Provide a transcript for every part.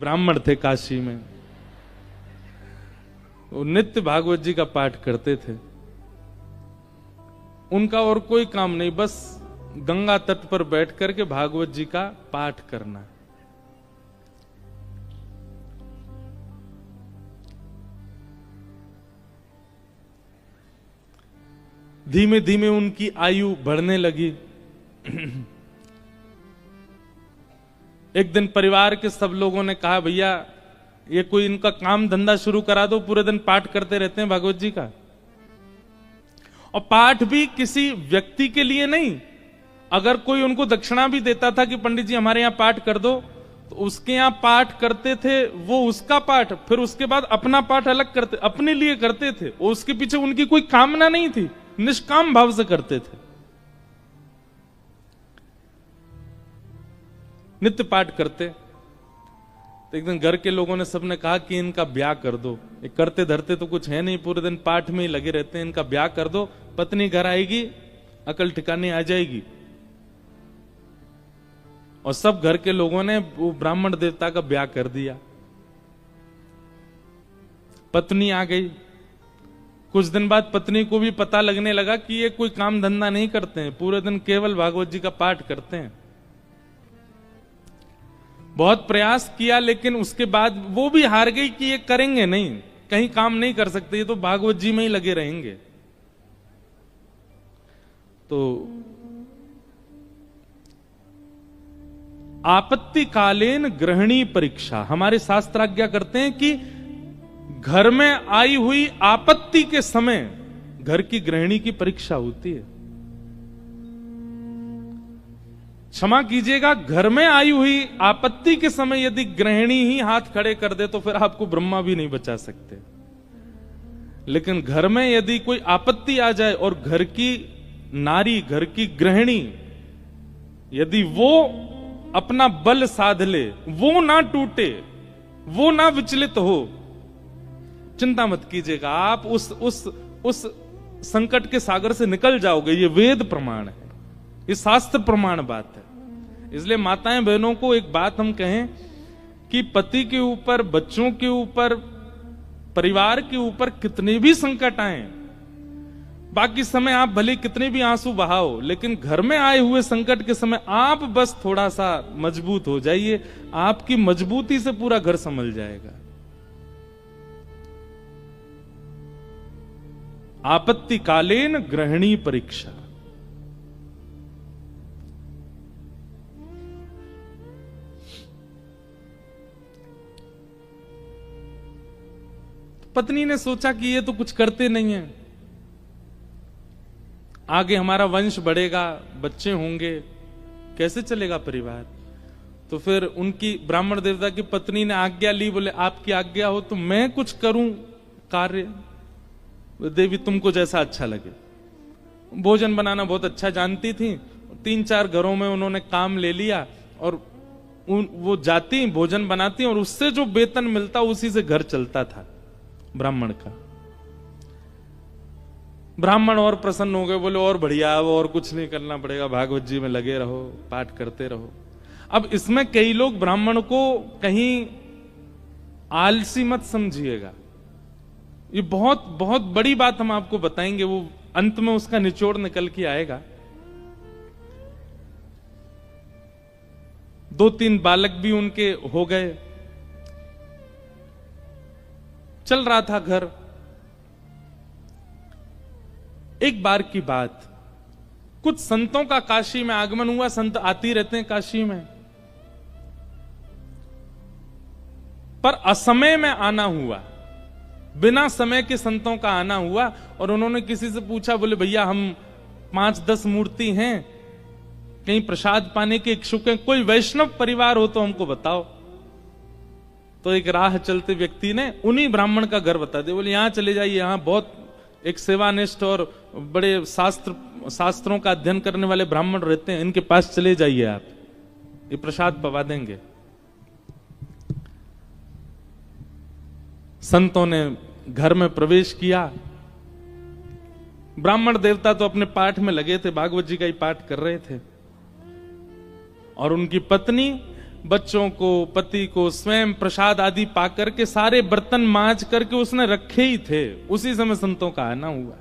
ब्राह्मण थे काशी में, वो नित्य भागवत जी का पाठ करते थे। उनका और कोई काम नहीं, बस गंगा तट पर बैठ करके भागवत जी का पाठ करना। धीमे धीमे उनकी आयु बढ़ने लगी। एक दिन परिवार के सब लोगों ने कहा, भैया ये कोई इनका काम धंधा शुरू करा दो, पूरे दिन पाठ करते रहते हैं भागवत जी का। और पाठ भी किसी व्यक्ति के लिए नहीं, अगर कोई उनको दक्षिणा भी देता था कि पंडित जी हमारे यहां पाठ कर दो, तो उसके यहां पाठ करते थे, वो उसका पाठ, फिर उसके बाद अपना पाठ अलग करते, अपने लिए करते थे। उसके पीछे उनकी कोई कामना नहीं थी, निष्काम भाव से करते थे। नित्य पाठ करते। तो एक दिन घर के लोगों ने सबने कहा कि इनका ब्याह कर दो, ये करते धरते तो कुछ है नहीं, पूरे दिन पाठ में ही लगे रहते हैं, इनका ब्याह कर दो, पत्नी घर आएगी, अकल ठिकाने आ जाएगी। और सब घर के लोगों ने वो ब्राह्मण देवता का ब्याह कर दिया। पत्नी आ गई। कुछ दिन बाद पत्नी को भी पता लगने लगा कि ये कोई काम धंधा नहीं करते हैं, पूरे दिन केवल भागवत जी का पाठ करते हैं। बहुत प्रयास किया, लेकिन उसके बाद वो भी हार गई कि ये करेंगे नहीं, कहीं काम नहीं कर सकते, ये तो भागवत जी में ही लगे रहेंगे। तो आपत्तिकालीन गृहिणी परीक्षा, हमारे शास्त्र आज्ञा करते हैं कि घर में आई हुई आपत्ति के समय घर की गृहिणी की परीक्षा होती है। क्षमा कीजिएगा, घर में आई हुई आपत्ति के समय यदि गृहिणी ही हाथ खड़े कर दे तो फिर आपको ब्रह्मा भी नहीं बचा सकते। लेकिन घर में यदि कोई आपत्ति आ जाए और घर की नारी, घर की गृहिणी, यदि वो अपना बल साध ले, वो ना टूटे, वो ना विचलित हो, चिंता मत कीजिएगा, आप उस संकट के सागर से निकल जाओगे। ये वेद प्रमाण है, ये शास्त्र प्रमाण बात है। इसलिए माताएं बहनों को एक बात हम कहें कि पति के ऊपर, बच्चों के ऊपर, परिवार के ऊपर कितने भी संकट आए, बाकी समय आप भले कितने भी आंसू बहाओ, लेकिन घर में आए हुए संकट के समय आप बस थोड़ा सा मजबूत हो जाइए, आपकी मजबूती से पूरा घर संभल जाएगा। आपत्तिकालीन गृहिणी परीक्षा। पत्नी ने सोचा कि ये तो कुछ करते नहीं है, आगे हमारा वंश बढ़ेगा, बच्चे होंगे, कैसे चलेगा परिवार। तो फिर उनकी ब्राह्मण देवता की पत्नी ने आज्ञा ली, बोले आपकी आज्ञा हो तो मैं कुछ करूं कार्य, देवी तुमको जैसा अच्छा लगे। भोजन बनाना बहुत अच्छा जानती थी, 3-4 घरों में उन्होंने काम ले लिया और वो जाती भोजन बनाती और उससे जो वेतन मिलता उसी से घर चलता था ब्राह्मण का। ब्राह्मण और प्रसन्न हो गए, बोले और बढ़िया, वो और कुछ नहीं करना पड़ेगा, भागवत जी में लगे रहो, पाठ करते रहो। अब इसमें कई लोग ब्राह्मण को कहीं आलसी मत समझिएगा, ये बहुत बहुत बड़ी बात हम आपको बताएंगे, वो अंत में उसका निचोड़ निकल के आएगा। 2-3 बालक भी उनके हो गए, चल रहा था घर। एक बार की बात, कुछ संतों का काशी में आगमन हुआ, संत आते रहते हैं काशी में, पर असमय में आना हुआ, बिना समय के संतों का आना हुआ। और उन्होंने किसी से पूछा, बोले भैया हम 5-10 मूर्ति हैं, कहीं प्रसाद पाने के इच्छुक हैं, कोई वैष्णव परिवार हो तो हमको बताओ। तो एक राह चलते व्यक्ति ने उन्हीं ब्राह्मण का घर बता दिया, बोले यहां चले जाइए, यहां बहुत एक सेवानिष्ठ और बड़े शास्त्रों का अध्ययन करने वाले ब्राह्मण रहते हैं, इनके पास चले जाइए, आप ये प्रसाद पवा देंगे। संतों ने घर में प्रवेश किया। ब्राह्मण देवता तो अपने पाठ में लगे थे, भागवत जी का ही पाठ कर रहे थे, और उनकी पत्नी बच्चों को, पति को स्वयं प्रसाद आदि पाकर के सारे बर्तन मांज करके उसने रखे ही थे। उसी समय संतों का आना हुआ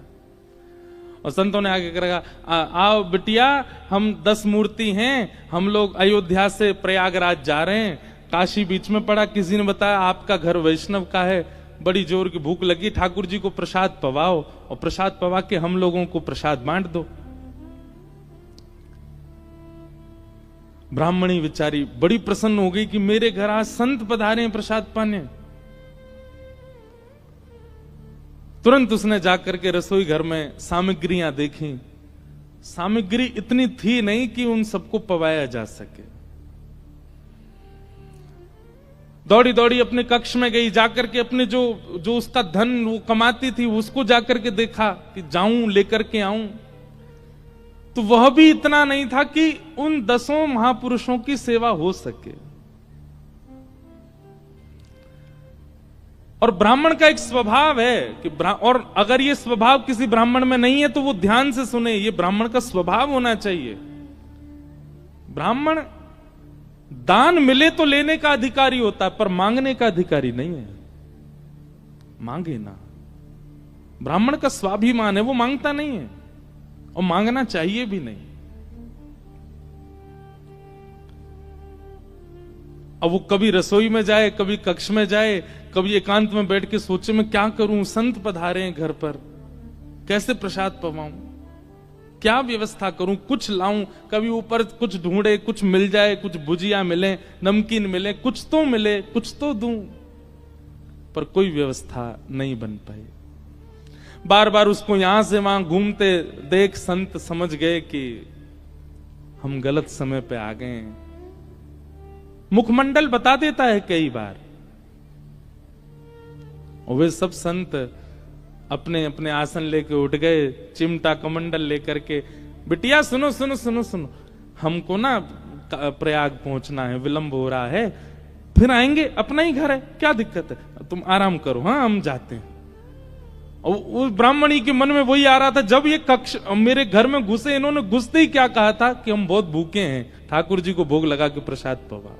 और संतों ने आगे कहा, आओ बिटिया, हम 10 मूर्ति हैं, हम लोग अयोध्या से प्रयागराज जा रहे हैं, काशी बीच में पड़ा, किसी ने बताया आपका घर वैष्णव का है, बड़ी जोर की भूख लगी, ठाकुर जी को प्रसाद पवाओ और प्रसाद पवा के हम लोगों को प्रसाद बांट दो। ब्राह्मणी बेचारी बड़ी प्रसन्न हो गई कि मेरे घर आज संत पधारे हैं प्रसाद पाने। तुरंत उसने जाकर के रसोई घर में सामग्रियां देखी। सामग्री इतनी थी नहीं कि उन सबको पवाया जा सके। दौड़ी दौड़ी अपने कक्ष में गई, जाकर के अपने जो उसका धन वो कमाती थी उसको जाकर के देखा कि जाऊं लेकर के आऊं, तो वह भी इतना नहीं था कि उन 10 महापुरुषों की सेवा हो सके। और ब्राह्मण का एक स्वभाव है कि और अगर ये स्वभाव किसी ब्राह्मण में नहीं है तो वो ध्यान से सुने, ये ब्राह्मण का स्वभाव होना चाहिए। ब्राह्मण दान मिले तो लेने का अधिकारी होता है, पर मांगने का अधिकारी नहीं है। मांगे ना, ब्राह्मण का स्वाभिमान है, वो मांगता नहीं है और मांगना चाहिए भी नहीं। अब वो कभी रसोई में जाए, कभी कक्ष में जाए, कभी एकांत में बैठ के सोचे मैं क्या करूं, संत पधारे हैं घर पर, कैसे प्रसाद पवाऊं, क्या व्यवस्था करूं, कुछ लाऊं, कभी ऊपर कुछ ढूंढे, कुछ मिल जाए, कुछ भुजिया मिले, नमकीन मिले, कुछ तो मिले, कुछ तो दूं, पर कोई व्यवस्था नहीं बन पाई। बार बार उसको यहां से वहां घूमते देख संत समझ गए कि हम गलत समय पे आ गए हैं। मुखमंडल बता देता है कई बार, और वे सब संत अपने अपने आसन लेके उठ गए, चिमटा कमंडल लेकर के, बिटिया सुनो सुनो सुनो सुनो, हमको ना प्रयाग पहुंचना है, विलंब हो रहा है, फिर आएंगे, अपना ही घर है, क्या दिक्कत है, तुम आराम करो, हाँ हम जाते हैं। और उस ब्राह्मणी के मन में वही आ रहा था, जब ये कक्ष मेरे घर में घुसे, इन्होंने घुसते ही क्या कहा था कि हम बहुत भूखे हैं, ठाकुर जी को भोग लगा के प्रसाद पवा,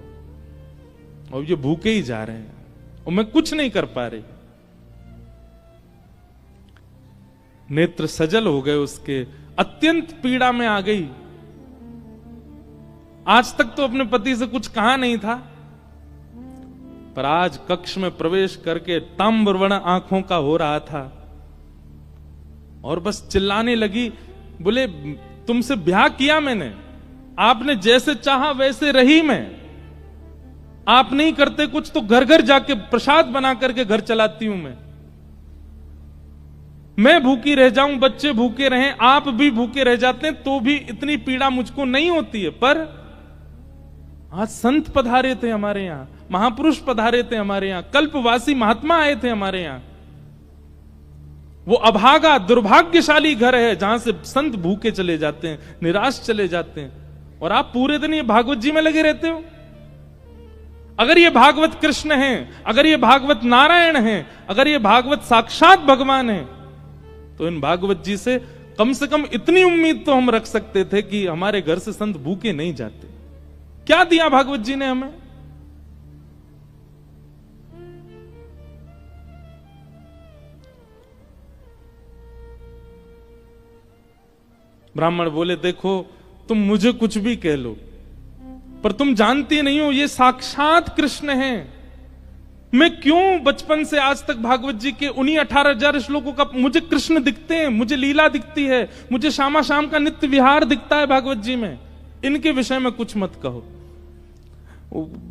और ये भूखे ही जा रहे हैं और मैं कुछ नहीं कर पा रही। नेत्र सजल हो गए उसके, अत्यंत पीड़ा में आ गई। आज तक तो अपने पति से कुछ कहा नहीं था, पर आज कक्ष में प्रवेश करके ताम्रवर्ण आंखों का हो रहा था और बस चिल्लाने लगी, बोले तुमसे ब्याह किया मैंने, आपने जैसे चाहा वैसे रही मैं, आप नहीं करते कुछ तो घर घर जाके प्रसाद बना करके घर चलाती हूं मैं भूखी रह जाऊं, बच्चे भूखे रहें, आप भी भूखे रह जाते हैं तो भी इतनी पीड़ा मुझको नहीं होती है। पर आज संत पधारे थे हमारे यहां, महापुरुष पधारे थे हमारे यहां, कल्पवासी महात्मा आए थे हमारे यहां। वो अभागा दुर्भाग्यशाली घर है जहां से संत भूखे चले जाते हैं, निराश चले जाते हैं, और आप पूरे दिन ये भागवत जी में लगे रहते हो। अगर ये भागवत कृष्ण हैं, अगर ये भागवत नारायण हैं, अगर ये भागवत साक्षात भगवान हैं, तो इन भागवत जी से कम इतनी उम्मीद तो हम रख सकते थे कि हमारे घर से संत भूखे नहीं जाते। क्या दिया भागवत जी ने हमें? ब्राह्मण बोले, देखो तुम मुझे कुछ भी कह लो, पर तुम जानती नहीं हो ये साक्षात कृष्ण हैं। मैं क्यों बचपन से आज तक भागवत जी के उन्हीं 18,000 श्लोकों का मुझे कृष्ण दिखते हैं, मुझे लीला दिखती है, मुझे शामा शाम का नित्य विहार दिखता है भागवत जी में, इनके विषय में कुछ मत कहो।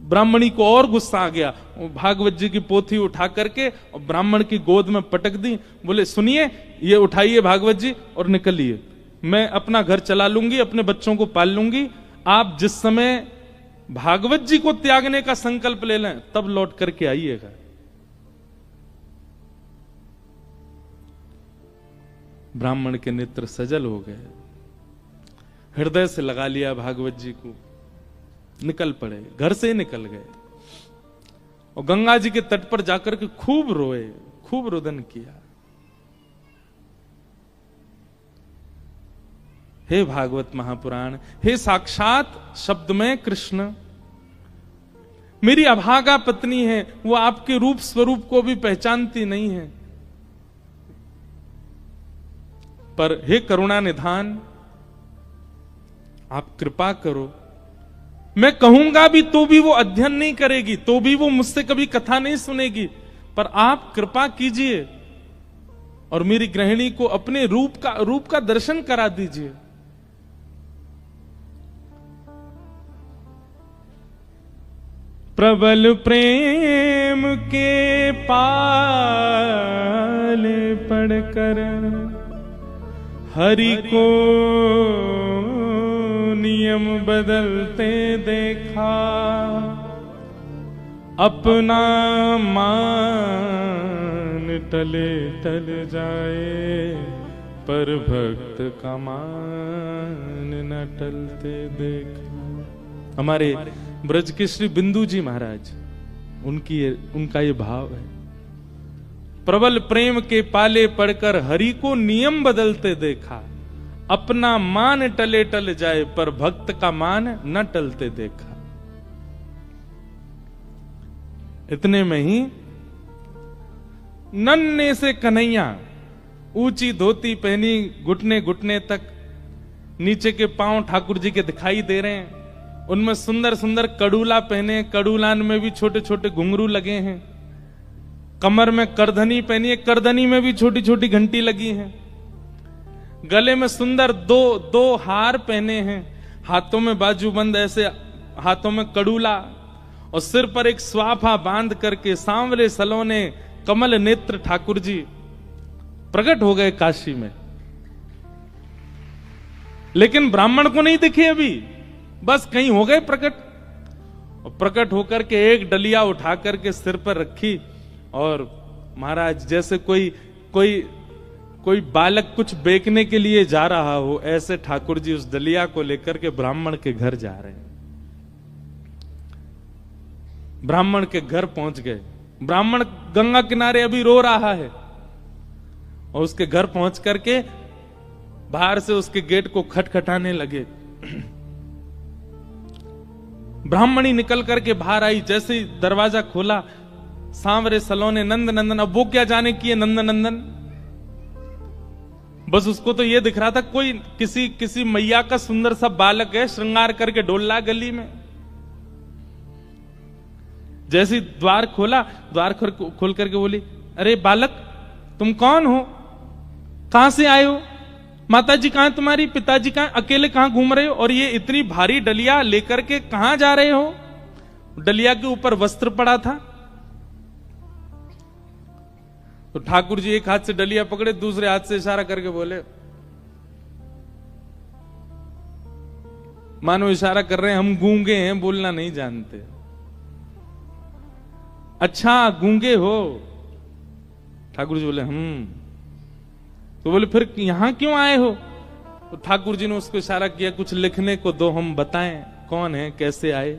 ब्राह्मणी को और गुस्सा आ गया, भागवत जी की पोथी उठा करके और ब्राह्मण की गोद में पटक दी। बोले, सुनिए, ये उठाइए भागवत जी और निकलिए, मैं अपना घर चला लूंगी, अपने बच्चों को पाल लूंगी, आप जिस समय भागवत जी को त्यागने का संकल्प ले लें तब लौट करके आइएगा। ब्राह्मण के नेत्र सजल हो गए, हृदय से लगा लिया भागवत जी को, निकल पड़े, घर से निकल गए और गंगा जी के तट पर जाकर के खूब रोए, खूब रुदन किया। हे भागवत महापुराण, हे साक्षात शब्द में कृष्ण, मेरी अभागा पत्नी है, वो आपके रूप स्वरूप को भी पहचानती नहीं है। पर हे करुणा निधान, आप कृपा करो। मैं कहूंगा भी तो भी वो अध्ययन नहीं करेगी, तो भी वो मुझसे कभी कथा नहीं सुनेगी, पर आप कृपा कीजिए और मेरी गृहिणी को अपने रूप का दर्शन करा दीजिए। प्रबल प्रेम के पाले पड़कर हरि को नियम बदलते देखा, अपना मान टले टल जाए, पर भक्त का मान न टलते देखा। हमारे ब्रज के श्री बिंदु जी महाराज, उनका ये भाव है। प्रबल प्रेम के पाले पड़कर हरि को नियम बदलते देखा, अपना मान टले टल जाए, पर भक्त का मान न टलते देखा। इतने में ही नन्हे से कन्हैया, ऊंची धोती पहनी घुटने घुटने तक, नीचे के पांव ठाकुर जी के दिखाई दे रहे हैं। उनमें सुंदर सुंदर कड़ूला पहने, कड़ूलान में भी छोटे छोटे घुंघरू लगे हैं। कमर में करधनी पहनी है, करधनी में भी छोटी छोटी घंटी लगी है। गले में सुंदर दो हार पहने हैं, हाथों में बाजूबंद, ऐसे हाथों में कड़ूला, और सिर पर एक स्वाफा बांध करके सांवरे सलोने कमल नेत्र ठाकुर जी प्रकट हो गए काशी में। लेकिन ब्राह्मण को नहीं दिखे अभी, बस कहीं हो गए प्रकट। और प्रकट होकर के एक डलिया उठा करके सिर पर रखी, और महाराज जैसे कोई बालक कुछ बेचने के लिए जा रहा हो, ऐसे ठाकुर जी उस डलिया को लेकर के ब्राह्मण के घर जा रहे हैं। ब्राह्मण के घर पहुंच गए। ब्राह्मण गंगा किनारे अभी रो रहा है, और उसके घर पहुंच करके बाहर से उसके गेट को खटखटाने लगे। ब्राह्मणी निकल करके बाहर आई, जैसे ही दरवाजा खोला, सांवरे सलोने नंद नंदन। अब वो क्या जाने की है नंद नंदन, बस उसको तो ये दिख रहा था कोई किसी मैया का सुंदर सा बालक है, श्रृंगार करके डोल रहा गली में। जैसे द्वार खोला, द्वार खोल करके बोली, अरे बालक तुम कौन हो, कहां से आए हो, माता जी कहां तुम्हारी, पिताजी कहां, अकेले कहां घूम रहे हो, और ये इतनी भारी डलिया लेकर के कहां जा रहे हो। डलिया के ऊपर वस्त्र पड़ा था। तो ठाकुर जी एक हाथ से डलिया पकड़े, दूसरे हाथ से इशारा करके बोले, मानो इशारा कर रहे हैं हम गूंगे हैं, बोलना नहीं जानते। अच्छा गूंगे हो। ठाकुर जी बोले तो बोले फिर यहां क्यों आए हो। तो ठाकुर जी ने उसको इशारा किया, कुछ लिखने को दो, हम बताएं कौन है, कैसे आए।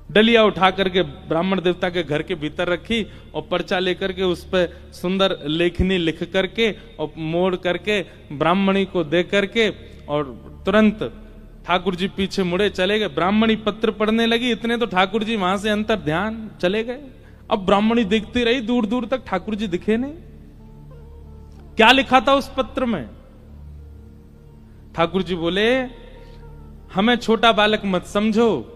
डलिया उठा करके ब्राह्मण देवता के घर के भीतर रखी, और पर्चा लेकर के उस पर सुंदर लेखनी लिख करके और मोड़ करके ब्राह्मणी को दे करके, और तुरंत ठाकुर जी पीछे मुड़े चले गए। ब्राह्मणी पत्र पढ़ने लगी, इतने तो ठाकुर जी वहां से अंतर ध्यान चले गए। अब ब्राह्मणी देखती रही, दूर दूर तक ठाकुर जी दिखे नहीं। क्या लिखा था उस पत्र में। ठाकुर जी बोले, हमें छोटा बालक मत समझो,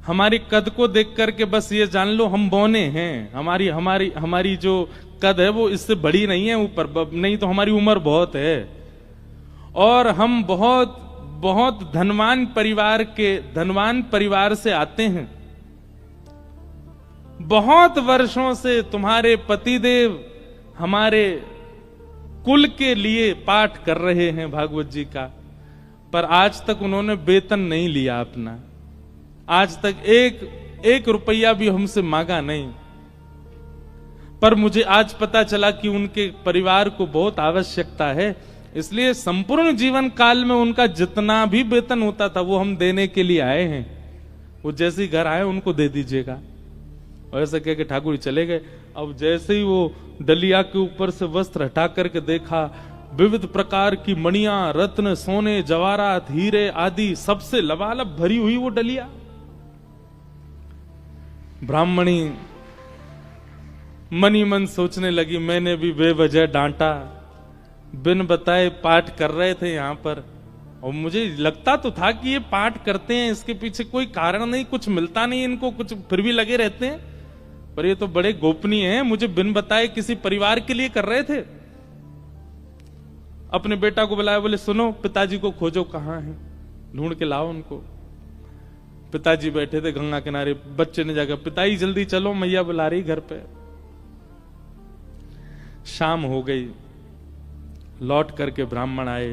हमारी कद को देख करके बस ये जान लो हम बौने हैं। हमारी जो कद है वो इससे बड़ी नहीं है, ऊपर नहीं तो हमारी उम्र बहुत है, और हम बहुत धनवान परिवार से आते हैं। बहुत वर्षों से तुम्हारे पतिदेव हमारे कुल के लिए पाठ कर रहे हैं भागवत जी का, पर आज तक उन्होंने वेतन नहीं लिया अपना, आज तक एक रुपया भी हमसे मांगा नहीं। पर मुझे आज पता चला कि उनके परिवार को बहुत आवश्यकता है, इसलिए संपूर्ण जीवन काल में उनका जितना भी वेतन होता था वो हम देने के लिए आए हैं। वो जैसे ही घर आए उनको दे दीजिएगा। और ऐसा कह के ठाकुर चले गए। अब जैसे ही वो डलिया के ऊपर से वस्त्र हटा करके देखा, विविध प्रकार की मणियां, रत्न, सोने, जवाहरात, हीरे आदि सबसे लबालब भरी हुई वो डलिया। ब्राह्मणी मन ही मन सोचने लगी, मैंने भी बेवजह डांटा, बिन बताए पाठ कर रहे थे यहां पर, और मुझे लगता तो था कि ये पाठ करते हैं, इसके पीछे कोई कारण नहीं, कुछ मिलता नहीं इनको, कुछ फिर भी लगे रहते हैं, पर ये तो बड़े गोपनीय हैं, मुझे बिन बताए किसी परिवार के लिए कर रहे थे। अपने बेटा को बुलाया, बोले सुनो पिताजी को खोजो, कहां हैं, ढूंढ के लाओ उनको। पिताजी बैठे थे गंगा किनारे, बच्चे ने जाकर, पिताजी जल्दी चलो मैया बुला रही घर पे। शाम हो गई, लौट करके ब्राह्मण आए,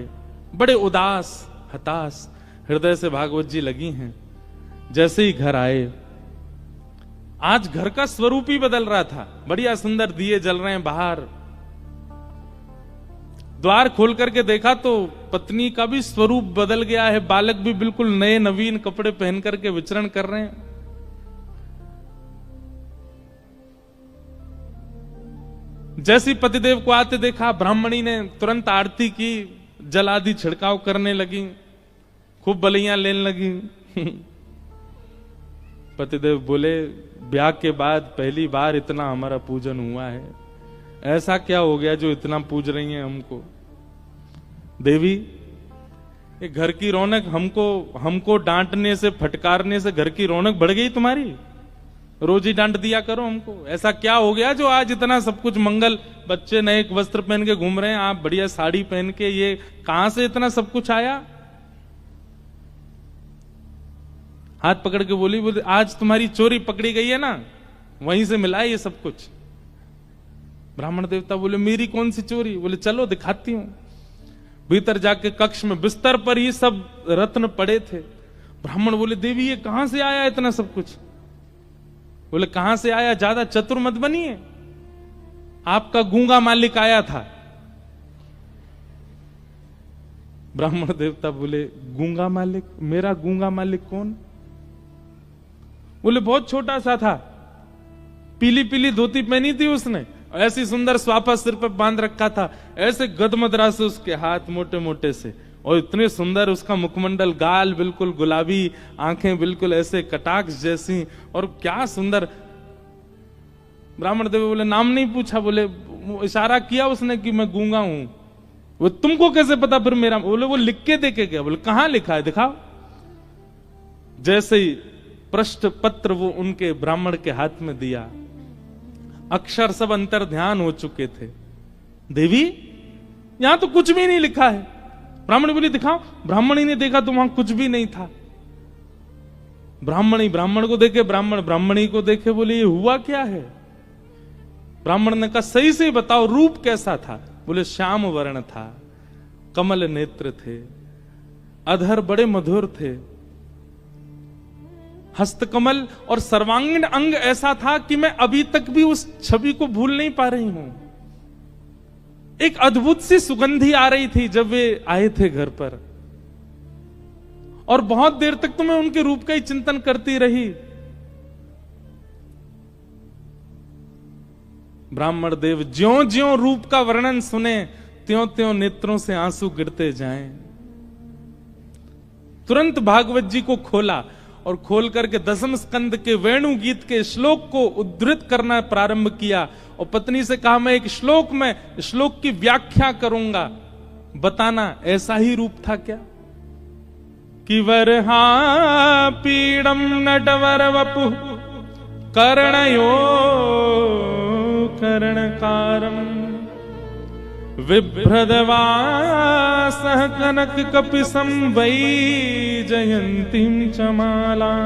बड़े उदास हताश हृदय से भागवत जी लगी हैं। जैसे ही घर आए, आज घर का स्वरूप ही बदल रहा था, बढ़िया सुंदर दिए जल रहे हैं बाहर। द्वार खोल करके देखा तो पत्नी का भी स्वरूप बदल गया है, बालक भी बिल्कुल नए नवीन कपड़े पहन करके विचरण कर रहे हैं। जैसी पतिदेव को आते देखा, ब्राह्मणी ने तुरंत आरती की, जल आदि छिड़काव करने लगी, खूब बलियां लेने लगी। पतिदेव बोले, ब्याह के बाद पहली बार इतना हमारा पूजन हुआ है, ऐसा क्या हो गया जो इतना पूज रही हैं हमको? देवी, ये घर की रौनक, हमको डांटने से, फटकारने से घर की रौनक बढ़ गई तुम्हारी? रोज ही डांट दिया करो हमको। ऐसा क्या हो गया जो आज इतना सब कुछ मंगल, बच्चे नए वस्त्र पहन के घूम रहे हैं, आप बढ़िया साड़ी पहन के, ये कहां से इतना सब कुछ आया? हाथ पकड़ के बोली, आज तुम्हारी चोरी पकड़ी गई है ना, वहीं से मिला है ये सब कुछ। ब्राह्मण देवता बोले, मेरी कौन सी चोरी? बोले चलो दिखाती हूं। भीतर जाके कक्ष में बिस्तर पर ही सब रत्न पड़े थे। ब्राह्मण बोले, देवी ये कहां से आया इतना सब कुछ? बोले कहां से आया, ज्यादा चतुर मत बनिए, आपका गूंगा मालिक आया था। ब्राह्मण देवता बोले, गूंगा मालिक? मेरा गूंगा मालिक कौन? बोले बहुत छोटा सा था, पीली पीली धोती पहनी थी उसने, ऐसी सुंदर स्वापा सिर पर बांध रखा था, ऐसे गदमदरा से उसके हाथ मोटे मोटे से, और इतने सुंदर उसका मुखमंडल, गाल बिल्कुल गुलाबी, आंखें बिल्कुल ऐसे कटाक्ष जैसी, और क्या सुंदर। ब्राह्मण देव बोले, नाम नहीं पूछा? बोले इशारा किया उसने कि मैं गूंगा हूं। वो तुमको कैसे पता फिर मेरा? बोले वो लिख के देके गया। बोले कहां लिखा है, दिखाओ। जैसे ही पृष्ठ पत्र वो उनके ब्राह्मण के हाथ में दिया, अक्षर सब अंतर ध्यान हो चुके थे। देवी यहां तो कुछ भी नहीं लिखा है। ब्राह्मणी बोली, दिखाओ। ब्राह्मणी ने देखा तो वहां कुछ भी नहीं था। ब्राह्मणी ब्राह्मण को देखे, ब्राह्मण ब्राह्मणी को देखे, बोले ये हुआ क्या है? ब्राह्मण ने कहा, सही से बताओ रूप कैसा था? बोले श्याम वर्ण था, कमल नेत्र थे, अधर बड़े मधुर थे, हस्तकमल और सर्वांगीण अंग ऐसा था कि मैं अभी तक भी उस छवि को भूल नहीं पा रही हूं। एक अद्भुत सी सुगंधी आ रही थी जब वे आए थे घर पर, और बहुत देर तक तो मैं उनके रूप का ही चिंतन करती रही। ब्राह्मण देव ज्यों ज्यों रूप का वर्णन सुने, त्यों त्यों नेत्रों से आंसू गिरते जाएं। तुरंत भागवत जी को खोला और खोल करके दसम स्कंद के वेणु गीत के श्लोक को उद्धृत करना प्रारंभ किया, और पत्नी से कहा, मैं एक श्लोक में श्लोक की व्याख्या करूंगा, बताना ऐसा ही रूप था क्या? कि वरहा पीड़म नटवर वपु कर्णयो कर्णकारम विभ्रदवासः कनक कपिसं वै जयन्तीं च माला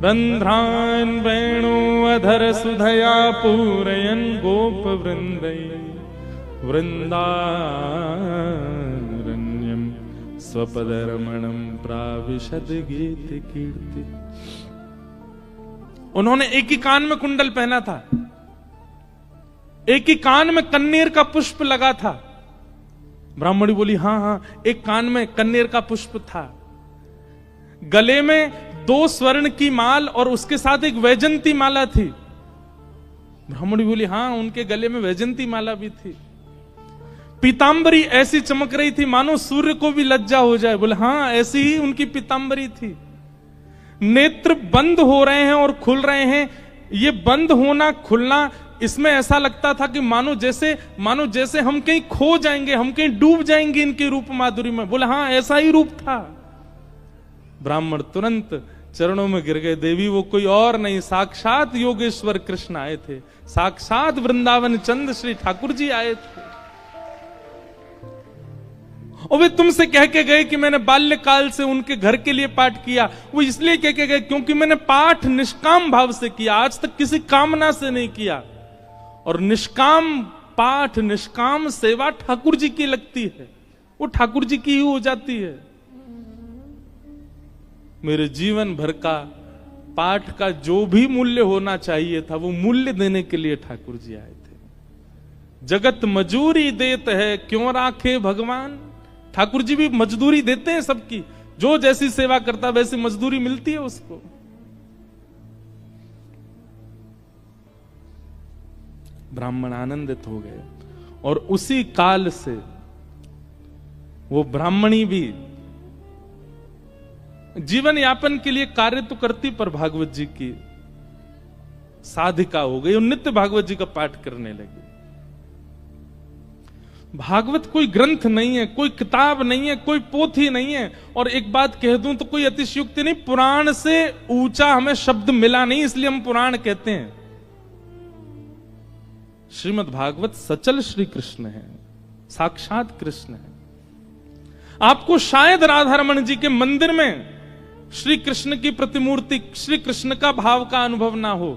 रंध्रान् वेणु अधर सुधया पूरयन् गोप वृंदै वृंदारण्यं स्वपदरमणं प्राविशद गीत कीर्ति। उन्होंने एक ही कान में कुंडल पहना था, एक ही कान में कन्नेर का पुष्प लगा था। ब्राह्मणी बोली, हां हां, एक कान में कन्नेर का पुष्प था, गले में 2 स्वर्ण की माल और उसके साथ एक वैजंती माला थी। ब्राह्मणी बोली, हां, उनके गले में वैजंती माला भी थी। पीतांबरी ऐसी चमक रही थी मानो सूर्य को भी लज्जा हो जाए। बोले हाँ, ऐसी ही उनकी पीतांबरी थी। नेत्र बंद हो रहे हैं और खुल रहे हैं। ये बंद होना खुलना, इसमें ऐसा लगता था कि मानो जैसे हम कहीं खो जाएंगे, हम कहीं डूब जाएंगे इनके रूप माधुरी में। बोले हाँ, ऐसा ही रूप था। ब्राह्मण तुरंत चरणों में गिर गए। देवी वो कोई और नहीं, साक्षात योगेश्वर कृष्ण आए थे, साक्षात वृंदावन चंद श्री ठाकुर जी आए थे। और वे तुमसे कह के गए कि मैंने बाल्यकाल से उनके घर के लिए पाठ किया। वो इसलिए कह के गए क्योंकि मैंने पाठ निष्काम भाव से किया, आज तक किसी कामना से नहीं किया। और निष्काम पाठ, निष्काम सेवा ठाकुर जी की लगती है, वो ठाकुर जी की ही हो जाती है। मेरे जीवन भर का पाठ का जो भी मूल्य होना चाहिए था, वो मूल्य देने के लिए ठाकुर जी आए थे। जगत मजूरी देत है, क्यों राखे भगवान। ठाकुर जी भी मजदूरी देते हैं सबकी, जो जैसी सेवा करता वैसी मजदूरी मिलती है उसको। ब्राह्मण आनंदित हो गए और उसी काल से वो ब्राह्मणी भी जीवन यापन के लिए कार्य तो करती, पर भागवत जी की साधिका हो गई और नित्य भागवत जी का पाठ करने लगी। भागवत कोई ग्रंथ नहीं है, कोई किताब नहीं है, कोई पोथी नहीं है। और एक बात कह दूं तो कोई अतिशयोक्ति नहीं, पुराण से ऊंचा हमें शब्द मिला नहीं, इसलिए हम पुराण कहते हैं। श्रीमद् भागवत सचल श्री कृष्ण है, साक्षात कृष्ण है। आपको शायद राधा रमण जी के मंदिर में श्री कृष्ण की प्रतिमूर्ति, श्री कृष्ण का भाव का अनुभव ना हो,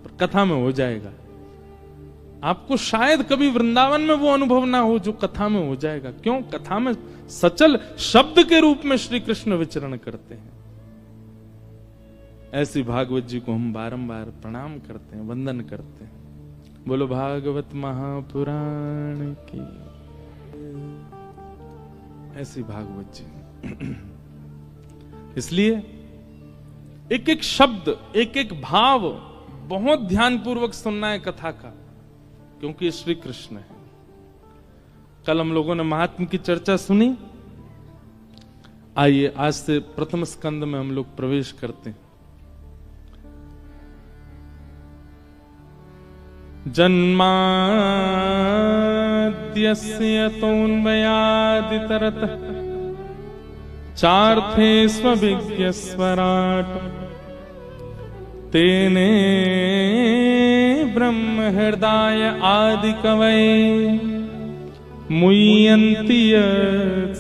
पर कथा में हो जाएगा। आपको शायद कभी वृंदावन में वो अनुभव ना हो जो कथा में हो जाएगा। क्यों? कथा में सचल शब्द के रूप में श्री कृष्ण विचरण करते हैं। ऐसी भागवत जी को हम बारंबार प्रणाम करते हैं, वंदन करते हैं। बोलो भागवत महापुराण की। ऐसी भागवत जी। इसलिए एक एक शब्द, एक एक भाव बहुत ध्यानपूर्वक सुनना है कथा का, क्योंकि श्री कृष्ण है। कल हम लोगों ने महात्म की चर्चा सुनी। आइए आज से प्रथम स्कंद में हम लोग प्रवेश करते हैं। जन्माद्यस्य तोन्मयादितरतः चार्थे स्वविज्ञस्वराट् तेने ब्रह्म हृदय आदि कवये मुह्यन्ति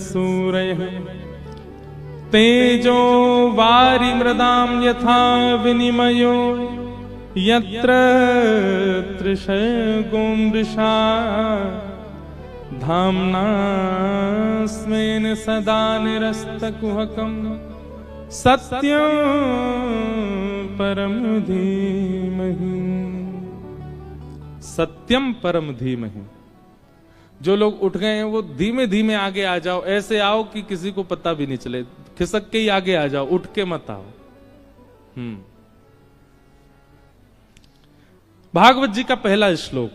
सूरयः तेजो वारि मृदां यथा विनिमयो यत्र त्रिशर्गो मृषा धाम्ना स्वेन सदा निरस्तकुहकम् सत्यं परम धीमहि। सत्यम परम धीमहि। जो लोग उठ गए हैं वो धीमे धीमे आगे आ जाओ, ऐसे आओ कि किसी को पता भी नहीं चले, खिसक के ही आगे आ जाओ, उठ के मत आओ। भागवत जी का पहला श्लोक,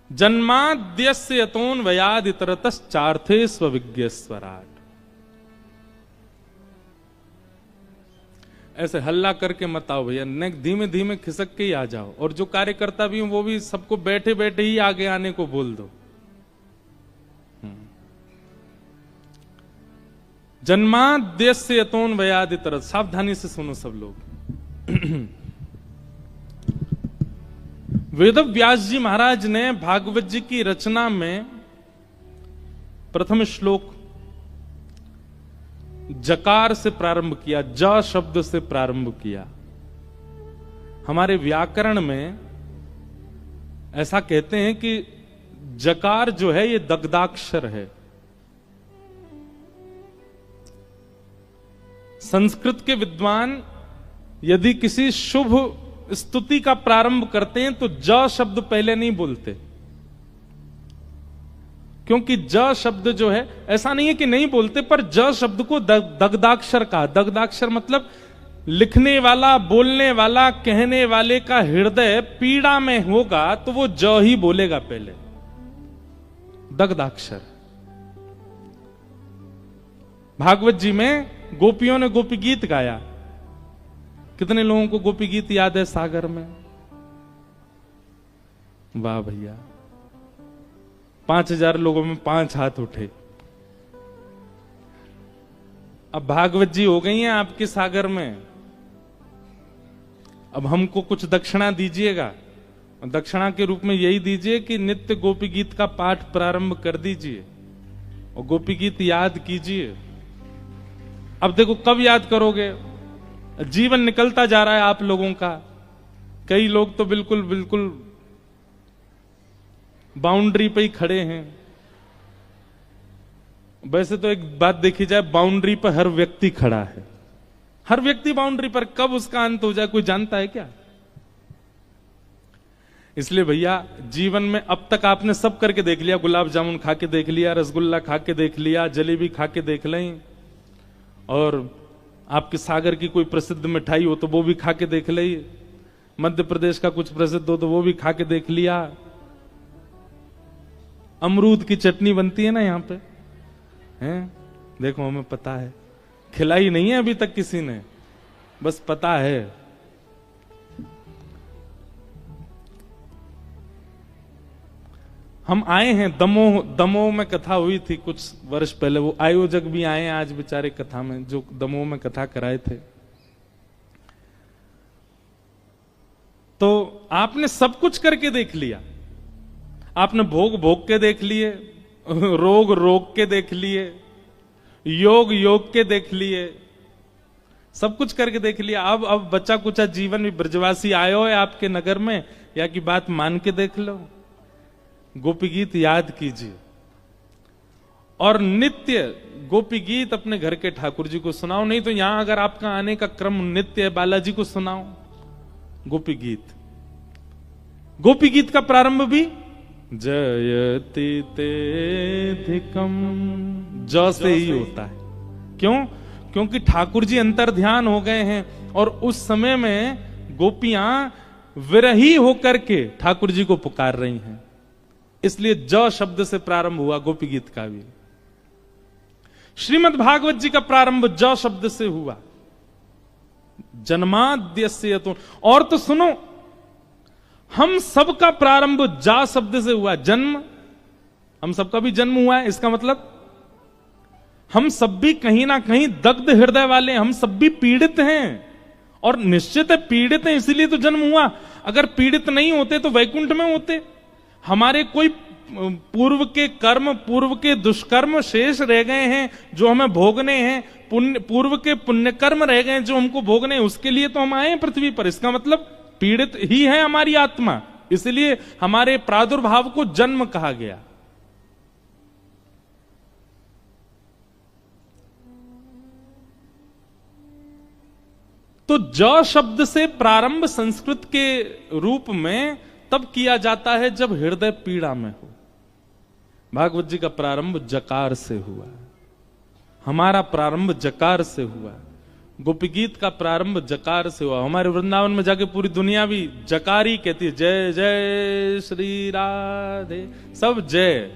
जन्माद्यस्य यतोऽन्वयादितरतश्चार्थे स्वविज्ञस्वराट्। ऐसे हल्ला करके मत आओ भैया, धीमे धीमे खिसक के ही आ जाओ। और जो कार्यकर्ता भी वो भी सबको बैठे बैठे ही आगे आने को बोल दो। जन्माद्यस्य यतोऽन्वयादितरत, सावधानी से सुनो सब लोग। वेद व्यास जी महाराज ने भागवत जी की रचना में प्रथम श्लोक जकार से प्रारंभ किया, ज शब्द से प्रारंभ किया। हमारे व्याकरण में ऐसा कहते हैं कि जकार जो है ये दग्धाक्षर है। संस्कृत के विद्वान यदि किसी शुभ स्तुति का प्रारंभ करते हैं तो ज शब्द पहले नहीं बोलते, क्योंकि ज शब्द जो है, ऐसा नहीं है कि नहीं बोलते, पर ज शब्द को दग्धाक्षर कहा। दग्धाक्षर मतलब लिखने वाला, बोलने वाला, कहने वाले का हृदय पीड़ा में होगा तो वो ज ही बोलेगा पहले। दग्धाक्षर। भागवत जी में गोपियों ने गोपी गीत गाया। कितने लोगों को गोपी गीत याद है सागर में? वाह भैया, 5000 लोगों में 5 हाथ उठे। अब भागवत जी हो गई हैं आपके सागर में। अब हमको कुछ दक्षिणा दीजिएगा। दक्षिणा के रूप में यही दीजिए कि नित्य गोपी गीत का पाठ प्रारंभ कर दीजिए और गोपी गीत याद कीजिए। अब देखो कब याद करोगे? जीवन निकलता जा रहा है आप लोगों का। कई लोग तो बिल्कुल बिल्कुल बाउंड्री पे ही खड़े हैं। वैसे तो एक बात देखी जाए, बाउंड्री पर हर व्यक्ति खड़ा है। हर व्यक्ति बाउंड्री पर, कब उसका अंत हो जाए कोई जानता है क्या? इसलिए भैया जीवन में अब तक आपने सब करके देख लिया। गुलाब जामुन खा के देख लिया, रसगुल्ला खा के देख लिया, जलेबी खा के देख लें, और आपके सागर की कोई प्रसिद्ध मिठाई हो तो वो भी खा के देख ले, मध्य प्रदेश का कुछ प्रसिद्ध हो तो वो भी खा के देख लिया। अमरूद की चटनी बनती है ना यहाँ पे, हैं? देखो हमें पता है, खिलाई नहीं है अभी तक किसी ने, बस पता है। हम आए हैं दमोह में कथा हुई थी कुछ वर्ष पहले। वो आयोजक भी आए हैं आज बेचारे कथा में, जो दमोह में कथा कराए थे। तो आपने सब कुछ करके देख लिया। आपने भोग भोग के देख लिए, रोग रोग के देख लिए, योग योग के देख लिए, सब कुछ करके देख लिया। अब बच्चा कुछ जीवन में ब्रजवासी आयो है आपके नगर में, या की बात मान के देख लो। गोपी गीत याद कीजिए और नित्य गोपी गीत अपने घर के ठाकुर जी को सुनाओ। नहीं तो यहां अगर आपका आने का क्रम नित्य है, बालाजी को सुनाओ गोपी गीत। गोपी गीत का प्रारंभ भी जयति तेधिकम ज से ही होता है। क्यों? क्योंकि ठाकुर जी अंतर ध्यान हो गए हैं और उस समय में गोपियां विरही होकर के ठाकुर जी को पुकार रही हैं, इसलिए ज शब्द से प्रारंभ हुआ गोपी गीत का भी। श्रीमद् भागवत जी का प्रारंभ ज शब्द से हुआ, जन्माद्यस्य तो। और तो सुनो, हम सबका प्रारंभ जा शब्द से हुआ। जन्म, हम सबका भी जन्म हुआ है, इसका मतलब हम सब भी कहीं ना कहीं दग्ध हृदय वाले, हम सब भी पीड़ित हैं, और निश्चित है पीड़ित हैं, इसीलिए तो जन्म हुआ। अगर पीड़ित नहीं होते तो वैकुंठ में होते। हमारे कोई पूर्व के कर्म, पूर्व के दुष्कर्म शेष रह गए हैं जो हमें भोगने हैं, पूर्व के पुण्य कर्म रह गए हैं जो हमको भोगने हैं, उसके लिए तो हम आए हैं पृथ्वी पर। इसका मतलब पीड़ित ही है हमारी आत्मा, इसलिए हमारे प्रादुर्भाव को जन्म कहा गया। तो ज शब्द से प्रारंभ संस्कृत के रूप में तब किया जाता है जब हृदय पीड़ा में हो। भागवत जी का प्रारंभ जकार से हुआ, हमारा प्रारंभ जकार से हुआ, गोपी गीत का प्रारंभ जकार से हुआ। हमारे वृंदावन में जाके पूरी दुनिया भी जकार ही कहती है, जय जय श्री राधे, सब जय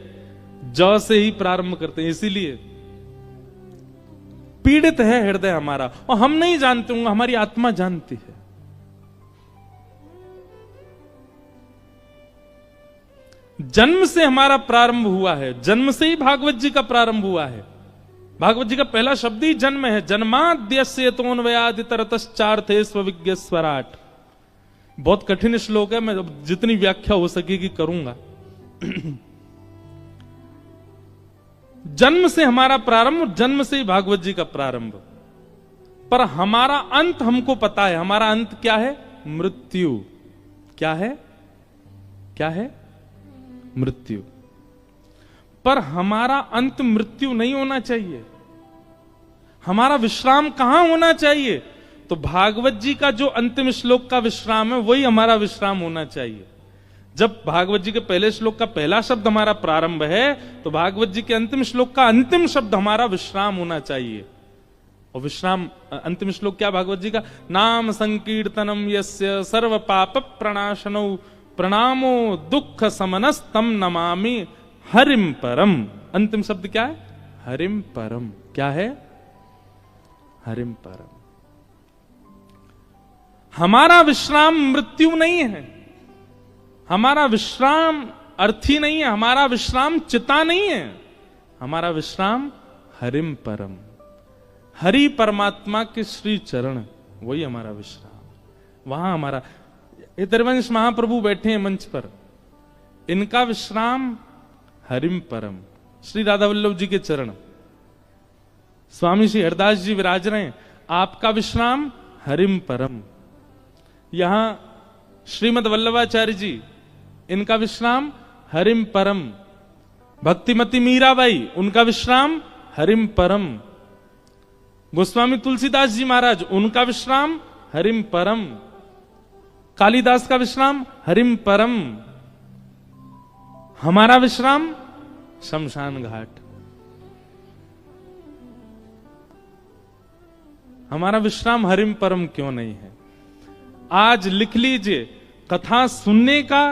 ज से ही प्रारंभ करते हैं। इसीलिए पीड़ित है हृदय हमारा, और हम नहीं जानते होंगे, हमारी आत्मा जानती है। जन्म से हमारा प्रारंभ हुआ है, जन्म से ही भागवत जी का प्रारंभ हुआ है। भागवत जी का पहला शब्द ही जन्म है। जन्माद्यस्य तोन्वयादितरतश्चार्थे स्वविज्ञ स्वराट। बहुत कठिन श्लोक है, मैं जितनी व्याख्या हो सकेगी करूंगा। जन्म से हमारा प्रारंभ, जन्म से ही भागवत जी का प्रारंभ। पर हमारा अंत हमको पता है। हमारा अंत क्या है? मृत्यु। क्या है? क्या है? मृत्यु। पर हमारा अंत मृत्यु नहीं होना चाहिए। हमारा विश्राम कहां होना चाहिए? तो भागवत जी का जो अंतिम श्लोक का विश्राम है वही हमारा विश्राम होना चाहिए। जब भागवत जी के पहले श्लोक का पहला शब्द हमारा प्रारंभ है, तो भागवत जी के अंतिम श्लोक का अंतिम शब्द हमारा विश्राम होना चाहिए। और विश्राम, अंतिम श्लोक क्या भागवत जी का? नाम संकीर्तनम यस्य सर्व पाप प्रणाशनो प्रणामो दुख समनस्तम नमामि हरिम परम। अंतिम शब्द क्या है? हरिम परम। क्या है? हरिम परम। हमारा विश्राम मृत्यु नहीं है, हमारा विश्राम अर्थी नहीं है, हमारा विश्राम चिता नहीं है, हमारा विश्राम हरिम परम, हरि परमात्मा के श्री चरण, वही हमारा विश्राम। वहां हमारा इतरवंश महाप्रभु बैठे हैं मंच पर, इनका विश्राम हरिम परम, श्री राधा वल्लभ जी के चरण। स्वामी श्री हरदास जी विराज रहे हैं, आपका विश्राम हरिम परम। यहां श्रीमद वल्लभाचार्य जी, इनका विश्राम हरिम परम। भक्तिमती मीराबाई, उनका विश्राम हरिम परम। गोस्वामी तुलसीदास जी महाराज, उनका विश्राम हरिम परम। कालिदास का विश्राम हरिम परम। हमारा विश्राम शमशान घाट। हमारा विश्राम हरिम परम क्यों नहीं है? आज लिख लीजिए, कथा सुनने का,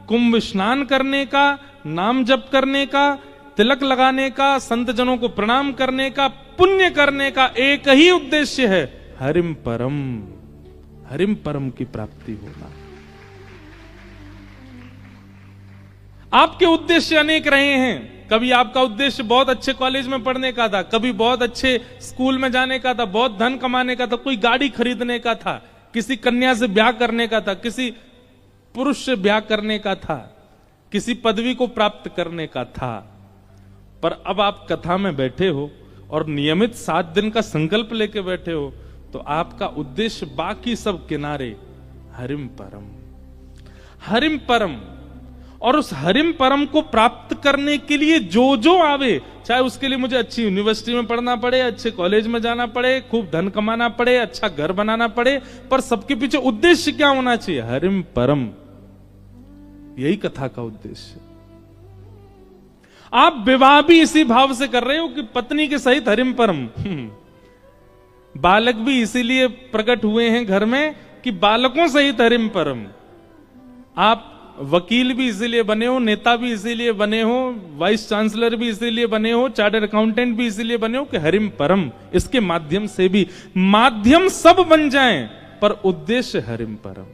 कुंभ स्नान करने का, नाम जप करने का, तिलक लगाने का, संत जनों को प्रणाम करने का, पुण्य करने का एक ही उद्देश्य है, हरिम परम, हरिम परम की प्राप्ति होना। आपके उद्देश्य अनेक रहे हैं। कभी आपका उद्देश्य बहुत अच्छे कॉलेज में पढ़ने का था, कभी बहुत अच्छे स्कूल में जाने का था, बहुत धन कमाने का था, कोई गाड़ी खरीदने का था, किसी कन्या से ब्याह करने का था, किसी पुरुष से ब्याह करने का था, किसी पदवी को प्राप्त करने का था। पर अब आप कथा में बैठे हो और नियमित 7 दिन का संकल्प लेके बैठे हो, तो आपका उद्देश्य बाकी सब किनारे, हरिम परम, हरिम परम। और उस हरिम परम को प्राप्त करने के लिए जो जो आवे, चाहे उसके लिए मुझे अच्छी यूनिवर्सिटी में पढ़ना पड़े, अच्छे कॉलेज में जाना पड़े, खूब धन कमाना पड़े, अच्छा घर बनाना पड़े, पर सबके पीछे उद्देश्य क्या होना चाहिए? हरिम परम। यही कथा का उद्देश्य। आप विवाह भी इसी भाव से कर रहे हो कि पत्नी के सहित हरिम परम। बालक भी इसीलिए प्रकट हुए हैं घर में कि बालकों सहित हरिम परम। आप वकील भी इसीलिए बने हो, नेता भी इसीलिए बने हो, वाइस चांसलर भी इसीलिए बने हो, चार्टर्ड अकाउंटेंट भी इसीलिए बने हो कि हरिम परम, इसके माध्यम से भी, माध्यम सब बन जाएं पर उद्देश्य हरिम परम।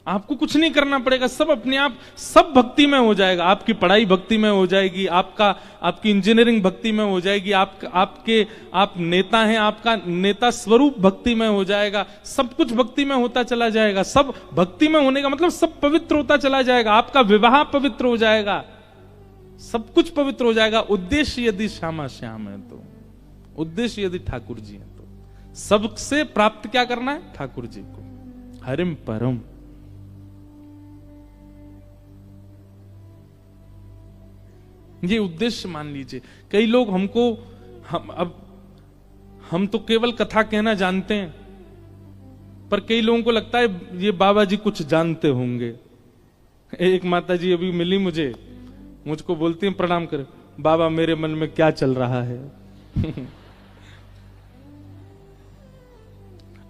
आपको कुछ नहीं करना पड़ेगा, सब अपने आप, सब भक्ति में हो जाएगा। आपकी पढ़ाई भक्ति में हो जाएगी, आपकी इंजीनियरिंग भक्ति में हो जाएगी, आप नेता हैं, आपका नेता स्वरूप भक्ति में हो जाएगा, सब कुछ भक्ति में होता चला जाएगा। सब भक्ति में होने का मतलब सब पवित्र होता चला जाएगा। आपका विवाह पवित्र हो जाएगा, सब कुछ पवित्र हो जाएगा। उद्देश्य यदि श्यामा श्याम है तो, उद्देश्य यदि ठाकुर जी है तो, सबसे प्राप्त क्या करना है? ठाकुर जी को, हरिम परम। ये उद्देश्य मान लीजिए। कई लोग हमको, हम तो केवल कथा कहना जानते हैं, पर कई लोगों को लगता है ये बाबा जी कुछ जानते होंगे। एक माता जी अभी मिली मुझे, मुझको बोलती हैं प्रणाम कर, बाबा मेरे मन में क्या चल रहा है।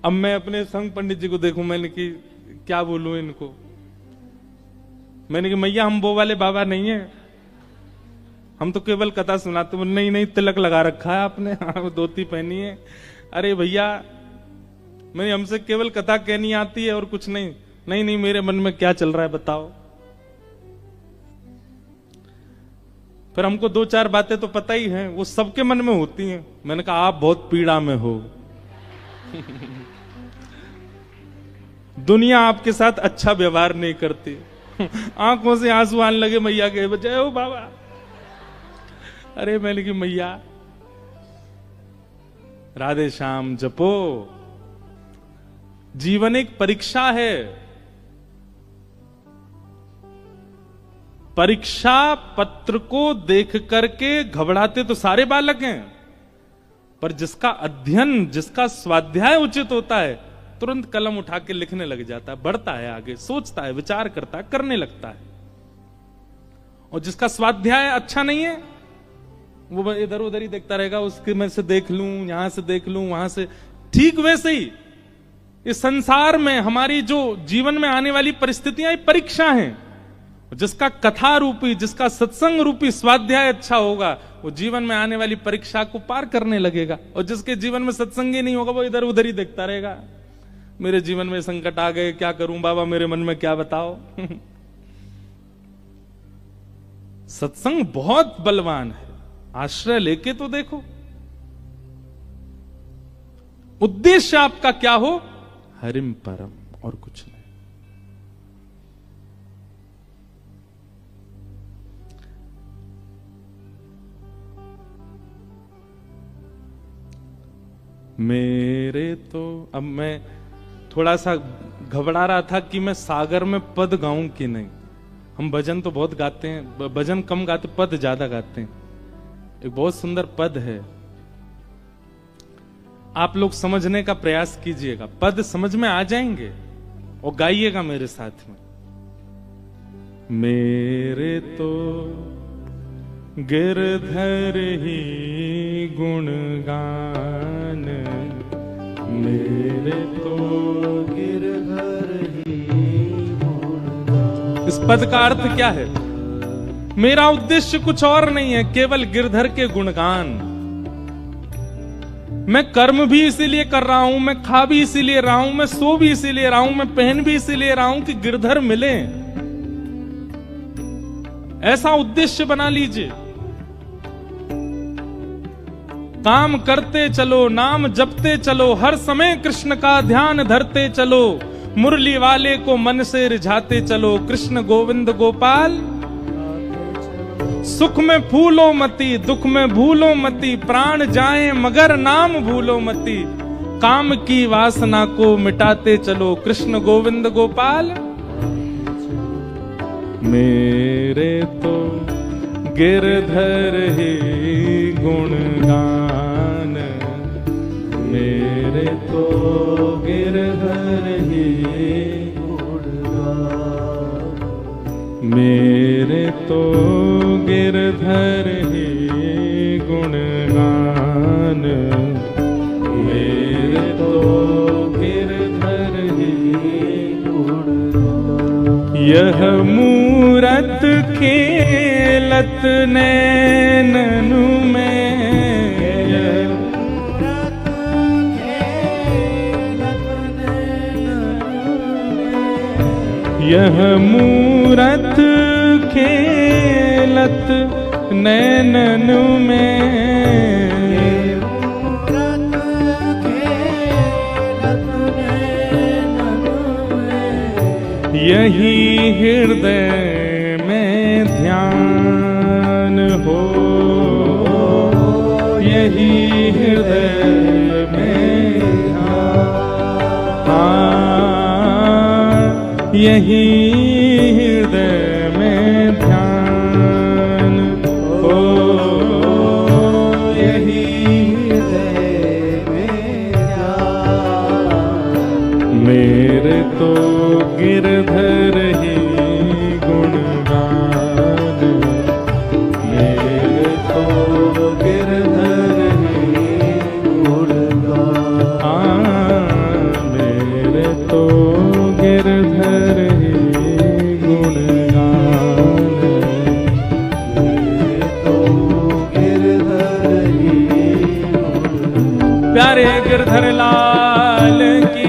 अब मैं अपने संग पंडित जी को देखूं, मैंने कि क्या बोलूं इनको। मैंने कहा मैया हम वो वाले बाबा नहीं है, हम तो केवल कथा सुनाते। नहीं नहीं, तिलक लगा रखा है आपने, हाँ धोती पहनी है। अरे भैया मैंने, हमसे केवल कथा कहनी आती है और कुछ नहीं। नहीं नहीं, मेरे मन में क्या चल रहा है बताओ। फिर हमको 2-4 बातें तो पता ही हैं, वो सबके मन में होती हैं। मैंने कहा आप बहुत पीड़ा में हो। दुनिया आपके साथ अच्छा व्यवहार नहीं करती। आंखों से आंसू आने लगे मैया के, जय हो बाबा। अरे मैंने कि मैया राधे श्याम जपो, जीवन एक परीक्षा है। परीक्षा पत्र को देख करके घबराते तो सारे बालक हैं, पर जिसका अध्ययन, जिसका स्वाध्याय उचित होता है, तुरंत कलम उठा के लिखने लग जाता है, बढ़ता है आगे, सोचता है, विचार करता है, करने लगता है। और जिसका स्वाध्याय अच्छा नहीं है, वो इधर उधर ही देखता रहेगा, उसके में से देख लूं, यहां से देख लूं, वहां से। ठीक वैसे ही इस संसार में हमारी जो जीवन में आने वाली परिस्थितियां ये परीक्षा हैं। जिसका कथा रूपी, जिसका सत्संग रूपी स्वाध्याय अच्छा होगा, वो जीवन में आने वाली परीक्षा को पार करने लगेगा। और जिसके जीवन में सत्संग ही नहीं होगा, वो इधर उधर ही देखता रहेगा। मेरे जीवन में संकट आ गए, क्या करूं बाबा, मेरे मन में क्या बताओ। सत्संग बहुत बलवान है, आश्रय लेके तो देखो। उद्देश्य आपका क्या हो, हरिम परम, और कुछ नहीं। मेरे तो, अब मैं थोड़ा सा घबरा रहा था कि मैं सागर में पद गाऊं कि नहीं। हम भजन तो बहुत गाते हैं, भजन कम गाते, पद ज्यादा गाते हैं। एक बहुत सुंदर पद है, आप लोग समझने का प्रयास कीजिएगा, पद समझ में आ जाएंगे और गाइएगा मेरे साथ में। मेरे तो गिरधर ही गुणगान, मेरे तो गिरधर ही गुणगान। इस पद का अर्थ क्या है? मेरा उद्देश्य कुछ और नहीं है, केवल गिरधर के गुणगान। मैं कर्म भी इसीलिए कर रहा हूं, मैं खा भी इसीलिए रहा हूं, मैं सो भी इसीलिए रहा हूं, मैं पहन भी इसीलिए रहा हूं कि गिरधर मिले। ऐसा उद्देश्य बना लीजिए। काम करते चलो, नाम जपते चलो, हर समय कृष्ण का ध्यान धरते चलो, मुरली वाले को मन से रिझाते चलो, कृष्ण गोविंद गोपाल। सुख में फूलो मती, दुख में भूलो मती, प्राण जाए मगर नाम भूलो मती, काम की वासना को मिटाते चलो, कृष्ण गोविंद गोपाल। मेरे तो गिरधर ही गुणगान, मेरे तो गिरधर ही गुणगान, मेरे तो गिरधर ही गुणगान, मेरे तो गिरधर ही गुणगान। यह मूरत खेलत नैननु में, यह मूरत खेलत नैननु में, यही हृदय में ध्यान हो, यही हृदय में ध्यान, यही हृदय में ध्यान हो, यही हृदय में ध्यान। मेरे तो गिरधर ही गुणगान, मेरे तो गिरधर ही गुणगान, मेरे तो गिरधर ही गुणगान, मेरे तो गिरधर ही गुणगान। प्यारे गिरधर लाल की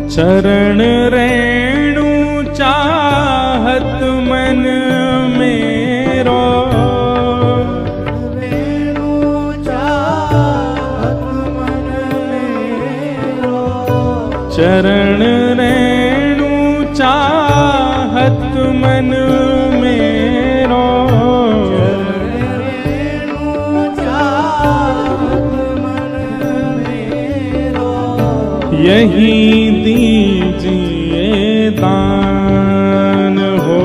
चरण रेणु चाहत मन मेरो, रेणु चाहत मन मेरो, चरण रेणु यही दीजिए दान हो,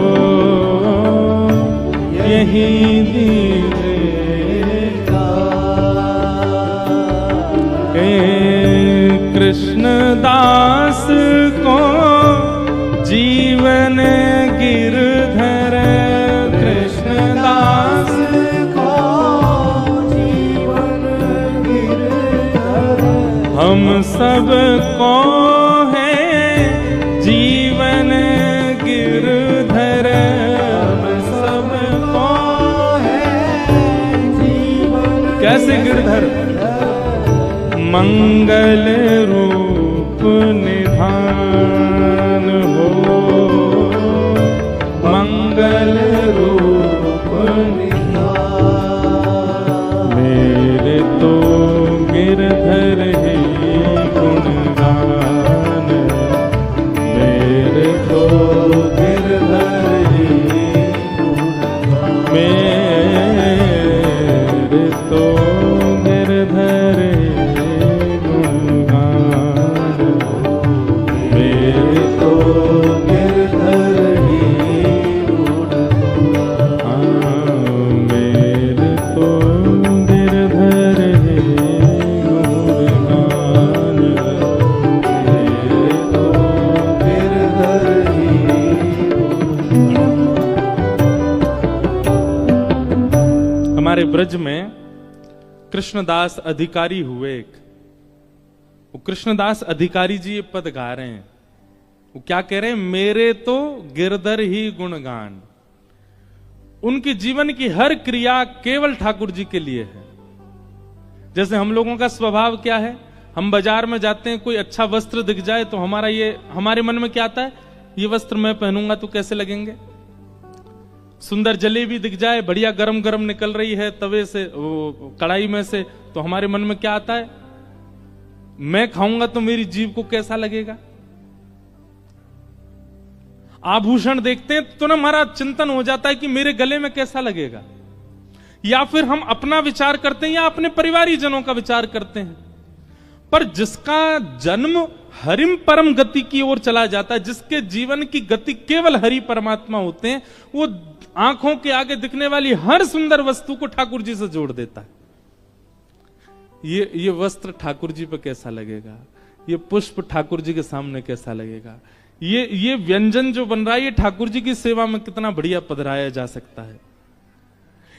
यही दीजिए दान। कृष्णदास को जीवन गिरधर, कृष्णदास को जीवन गिरधर, हम सब को है जीवन गिरधर, हम सब को है जीवन। कैसे गिरधर? मंगल रूप निधान हो, मंगल रूप निधान। मेरे तो गिरधर ही गुणगान, मेरे तो गिरधर ही गुणगान, मेरे तो गिरधर ही गुणगान, मेरे तो गिरधर ही गुणगान, मेरे तो गिरधर ही गुणगान, मेरे तो गिरधर ही गुणगान। हमारे ब्रज में कृष्णदास अधिकारी हुए एक, वो कृष्णदास अधिकारी जी ये पद गा रहे हैं। वो क्या कह रहे हैं? मेरे तो गिरधर ही गुणगान। उनके जीवन की हर क्रिया केवल ठाकुर जी के लिए है। जैसे हम लोगों का स्वभाव क्या है, हम बाजार में जाते हैं, कोई अच्छा वस्त्र दिख जाए तो हमारे मन में क्या आता है? ये वस्त्र मैं पहनूंगा तो कैसे लगेंगे। सुंदर जलेबी दिख जाए, बढ़िया गरम गरम निकल रही है तवे से, कढ़ाई में से, तो हमारे मन में क्या आता है? मैं खाऊंगा तो मेरी जीभ को कैसा लगेगा। आभूषण देखते हैं तो ना हमारा चिंतन हो जाता है कि मेरे गले में कैसा लगेगा। या फिर हम अपना विचार करते हैं या अपने परिवारी जनों का विचार करते हैं। पर जिसका जन्म हरिम परम गति की ओर चला जाता है, जिसके जीवन की गति केवल हरि परमात्मा होते हैं, वो आंखों के आगे दिखने वाली हर सुंदर वस्तु को ठाकुर जी से जोड़ देता है। ये वस्त्र ठाकुर जी पे कैसा लगेगा, ये पुष्प ठाकुर जी के सामने कैसा लगेगा, ये व्यंजन जो बन रहा है ये ठाकुर जी की सेवा में कितना बढ़िया पधराया जा सकता है।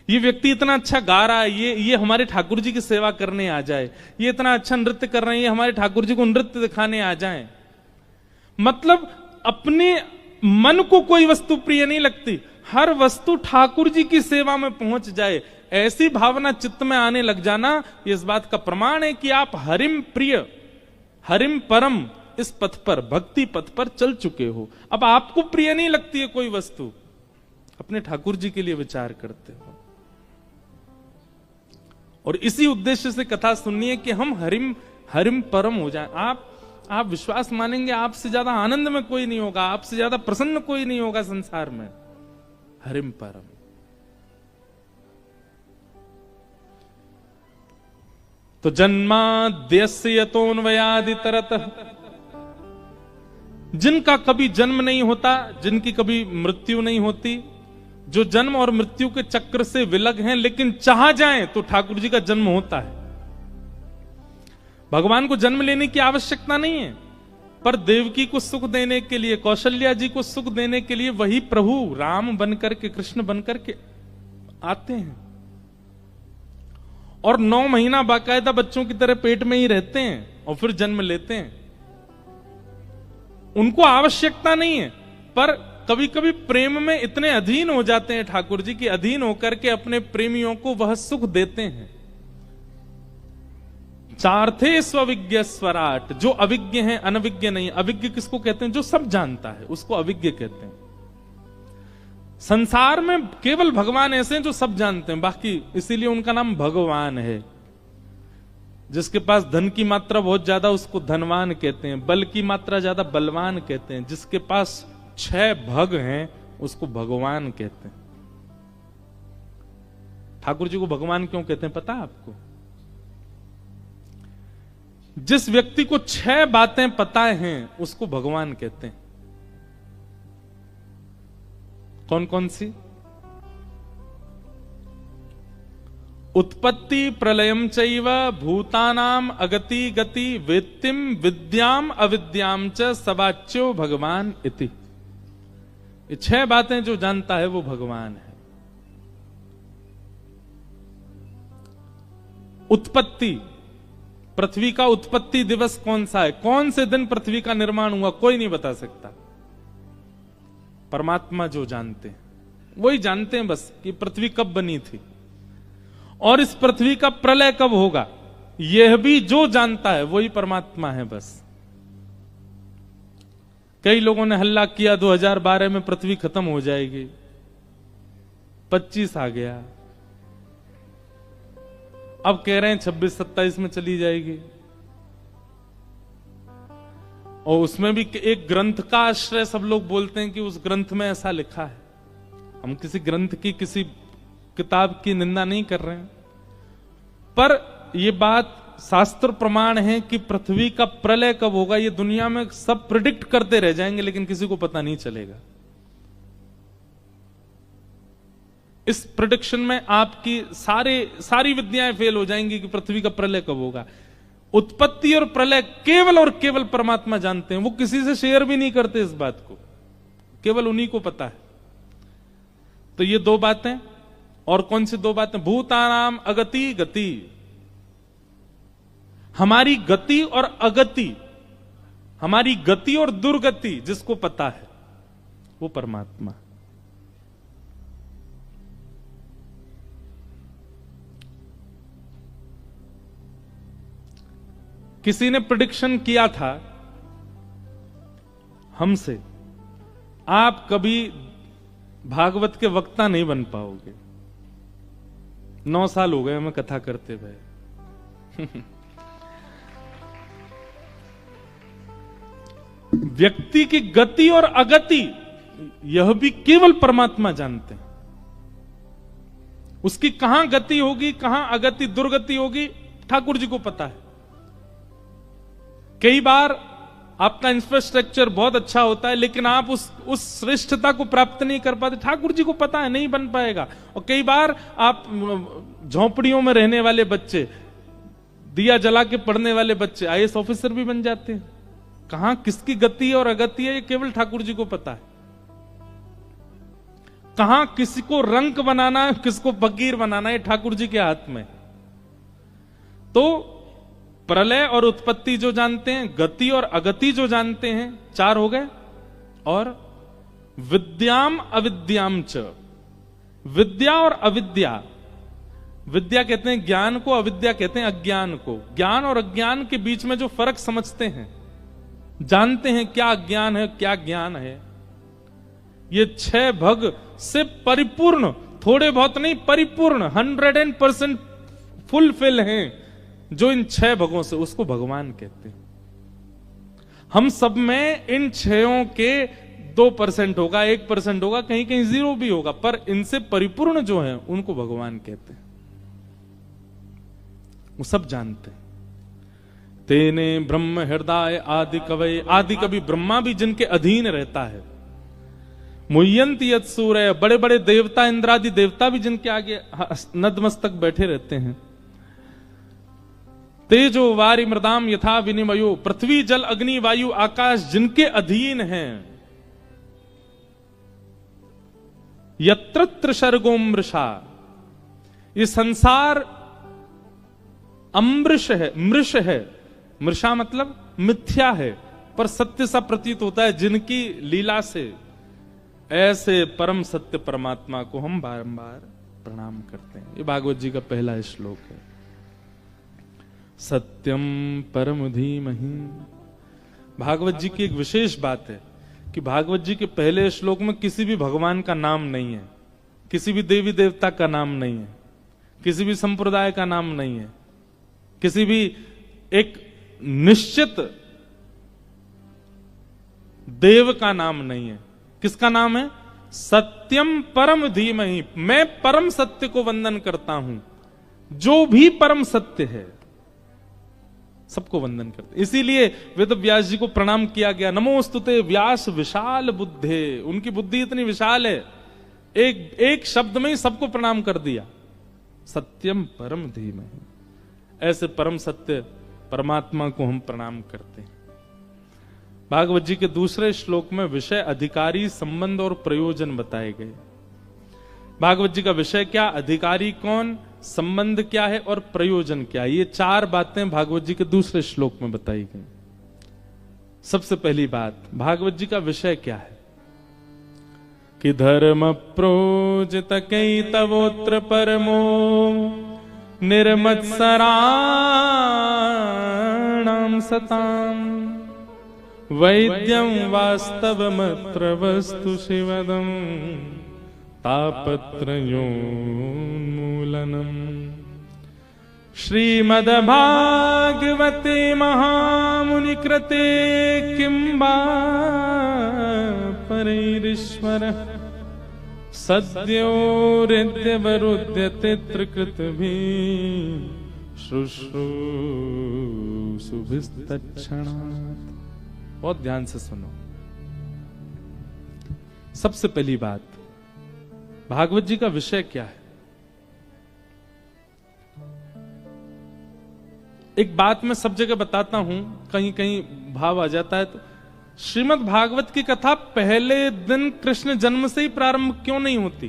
ये व्यक्ति इतना अच्छा गा रहा है, ये हमारे ठाकुर जी की सेवा करने आ जाए। ये इतना अच्छा नृत्य कर रहे हैं, ये हमारे ठाकुर जी को नृत्य दिखाने आ जाए। मतलब अपने मन को कोई वस्तु प्रिय नहीं लगती, हर वस्तु ठाकुर जी की सेवा में पहुंच जाए, ऐसी भावना चित्त में आने लग जाना, ये इस बात का प्रमाण है कि आप हरिम प्रिय, हरिम परम इस पथ पर, भक्ति पथ पर चल चुके हो। अब आपको प्रिय नहीं लगती है कोई वस्तु, अपने ठाकुर जी के लिए विचार करते हो। और इसी उद्देश्य से कथा सुननी है कि हम हरिम परम हो जाएं। आप विश्वास मानेंगे, आपसे ज्यादा आनंद में कोई नहीं होगा, आपसे ज्यादा प्रसन्न कोई नहीं होगा संसार में। हरिम परम। तो जन्माद्यस्य यतोऽन्वयादितरतः, जिनका कभी जन्म नहीं होता, जिनकी कभी मृत्यु नहीं होती, जो जन्म और मृत्यु के चक्र से विलग हैं, लेकिन चाह जाएं तो ठाकुर जी का जन्म होता है। भगवान को जन्म लेने की आवश्यकता नहीं है, पर देवकी को सुख देने के लिए, कौशल्या जी को सुख देने के लिए वही प्रभु राम बनकर के, कृष्ण बनकर के आते हैं और 9 महीना बाकायदा बच्चों की तरह पेट में ही रहते हैं और फिर जन्म लेते हैं। उनको आवश्यकता नहीं है, पर कभी कभी प्रेम में इतने अधीन हो जाते हैं ठाकुर जी की, अधीन होकर के अपने प्रेमियों को वह सुख देते हैं। चार्थे स्वविज्ञ स्वराट, जो अविज्ञ है, अनविज्ञ नहीं। अविज्ञ किसको कहते हैं? जो सब जानता है, उसको अविज्ञ कहते हैं। संसार में केवल भगवान ऐसे हैं जो सब जानते हैं, बाकी इसीलिए उनका नाम भगवान है। जिसके पास धन की मात्रा बहुत ज्यादा उसको धनवान कहते हैं, बल की मात्रा ज्यादा बलवान कहते हैं। जिसके पास 6 भग हैं उसको भगवान कहते हैं। ठाकुर जी को भगवान क्यों कहते हैं पता है आपको? जिस व्यक्ति को 6 बातें पता हैं उसको भगवान कहते हैं। कौन कौन सी? उत्पत्ति प्रलयम चैव भूतानाम अगति गति वेत्तिम विद्याम अविद्याम च सवाच्यो भगवान इति। ये 6 बातें जो जानता है वो भगवान है। उत्पत्ति, पृथ्वी का उत्पत्ति दिवस कौन सा है, कौन से दिन पृथ्वी का निर्माण हुआ, कोई नहीं बता सकता। परमात्मा जो जानते हैं वही जानते हैं बस कि पृथ्वी कब बनी थी और इस पृथ्वी का प्रलय कब होगा, यह भी जो जानता है वही परमात्मा है बस। कई लोगों ने हल्ला किया 2012 में पृथ्वी खत्म हो जाएगी, 25 आ गया, अब कह रहे हैं 26-27 में चली जाएगी। और उसमें भी एक ग्रंथ का आश्रय सब लोग बोलते हैं कि उस ग्रंथ में ऐसा लिखा है। हम किसी ग्रंथ की, किसी किताब की निंदा नहीं कर रहे हैं, पर यह बात शास्त्र प्रमाण है कि पृथ्वी का प्रलय कब होगा ये दुनिया में सब प्रिडिक्ट करते रह जाएंगे, लेकिन किसी को पता नहीं चलेगा। इस प्रिडिक्शन में आपकी सारी विद्याएं फेल हो जाएंगी कि पृथ्वी का प्रलय कब होगा। उत्पत्ति और प्रलय केवल और केवल परमात्मा जानते हैं, वो किसी से शेयर भी नहीं करते इस बात को, केवल उन्हीं को पता है। तो ये 2 बातें, और कौन सी 2 बातें? भूतानाम अगति गति, हमारी गति और अगति, हमारी गति और दुर्गति जिसको पता है वो परमात्मा। किसी ने प्रेडिक्शन किया था हमसे, आप कभी भागवत के वक्ता नहीं बन पाओगे। 9 साल हो गए हमें कथा करते हुए। व्यक्ति की गति और अगति यह भी केवल परमात्मा जानते हैं। उसकी कहां गति होगी, कहां अगति दुर्गति होगी, ठाकुर जी को पता है। कई बार आपका इंफ्रास्ट्रक्चर बहुत अच्छा होता है लेकिन आप उस श्रेष्ठता को प्राप्त नहीं कर पाते, ठाकुर जी को पता है नहीं बन पाएगा। और कई बार आप झोंपड़ियों में रहने वाले बच्चे, दिया जला के पढ़ने वाले बच्चे IAS ऑफिसर भी बन जाते हैं। कहां किसकी गति और अगति है ये केवल ठाकुर जी को पता है। कहां किसी को रंक बनाना है, किसको फकीर बनाना है, ठाकुर जी के हाथ में। तो प्रलय और उत्पत्ति जो जानते हैं, गति और अगति जो जानते हैं, 4 हो गए। और विद्याम अविद्याम च, विद्या और अविद्या, विद्या कहते हैं ज्ञान को, अविद्या कहते हैं अज्ञान को। ज्ञान और अज्ञान के बीच में जो फर्क समझते हैं, जानते हैं क्या अज्ञान है क्या ज्ञान है, ये 6 भग से परिपूर्ण, थोड़े बहुत नहीं, परिपूर्ण 100% फुलफिल हैं जो इन 6 भगों से, उसको भगवान कहते हैं। हम सब में इन 6 के 2% होगा, 1% होगा, कहीं कहीं 0 भी होगा, पर इनसे परिपूर्ण जो है उनको भगवान कहते हैं। वो सब जानते हैं। तेने ब्रह्म हृदय आदि कवि, आदि कवि ब्रह्मा भी जिनके अधीन रहता है। मुह्यंती यत् सूर्य, बड़े बड़े देवता, इंद्रादि देवता भी जिनके आगे नतमस्तक बैठे रहते हैं। तेजो वारि मृदाम यथा विनिमयो, पृथ्वी जल अग्नि वायु आकाश जिनके अधीन हैं। यत्र सर्गो मृषा, ये संसार अमृष है, मृष है। मृषा मतलब मिथ्या है पर सत्य सा प्रतीत होता है जिनकी लीला से। ऐसे परम सत्य परमात्मा को हम बारंबार प्रणाम करते हैं। ये भागवत जी का पहला श्लोक है। सत्यम परम धीमहि। भागवत जी की एक विशेष बात है कि भागवत जी के पहले श्लोक में किसी भी भगवान का नाम नहीं है, किसी भी देवी देवता का नाम नहीं है, किसी भी संप्रदाय का नाम नहीं है, किसी भी एक निश्चित देव का नाम नहीं है। किसका नाम है? सत्यम परम धीमहि। मैं परम सत्य को वंदन करता हूं, जो भी परम सत्य है। सबको वंदन करते। इसीलिए वेद व्यास जी को प्रणाम किया गया, नमोस्तुते व्यास विशाल बुद्धे। उनकी बुद्धि इतनी विशाल है, एक शब्द में ही सबको प्रणाम कर दिया। सत्यम परम धीमहि, ऐसे परम सत्य परमात्मा को हम प्रणाम करते हैं। भागवत जी के दूसरे श्लोक में विषय, अधिकारी, संबंध और प्रयोजन बताए गए। भागवत जी का विषय क्या, अधिकारी कौन, संबंध क्या है और प्रयोजन क्या है, ये चार बातें भागवत जी के दूसरे श्लोक में बताई गई। सबसे पहली बात, भागवत जी का विषय क्या है कि धर्म प्रोजित कैतवोत्र परमो निर्मत्सराणां सताम् वैद्यं वास्तवमत्र वस्तु शिवदम् तापत्रयोन्मूलनम्। श्रीमद्भागवते महामुनिकृते किं वा परैरीश्वरः सद्योरित्यवरुध्यते त्रिकृतभिः शुश्रूषुभिस्तत्क्षणात्। बहुत ध्यान से सुनो। सबसे पहली बात, भागवत जी का विषय क्या है। एक बात मैं सब जगह बताता हूं, कहीं कहीं भाव आ जाता है। तो श्रीमद् भागवत की कथा पहले दिन कृष्ण जन्म से ही प्रारंभ क्यों नहीं होती?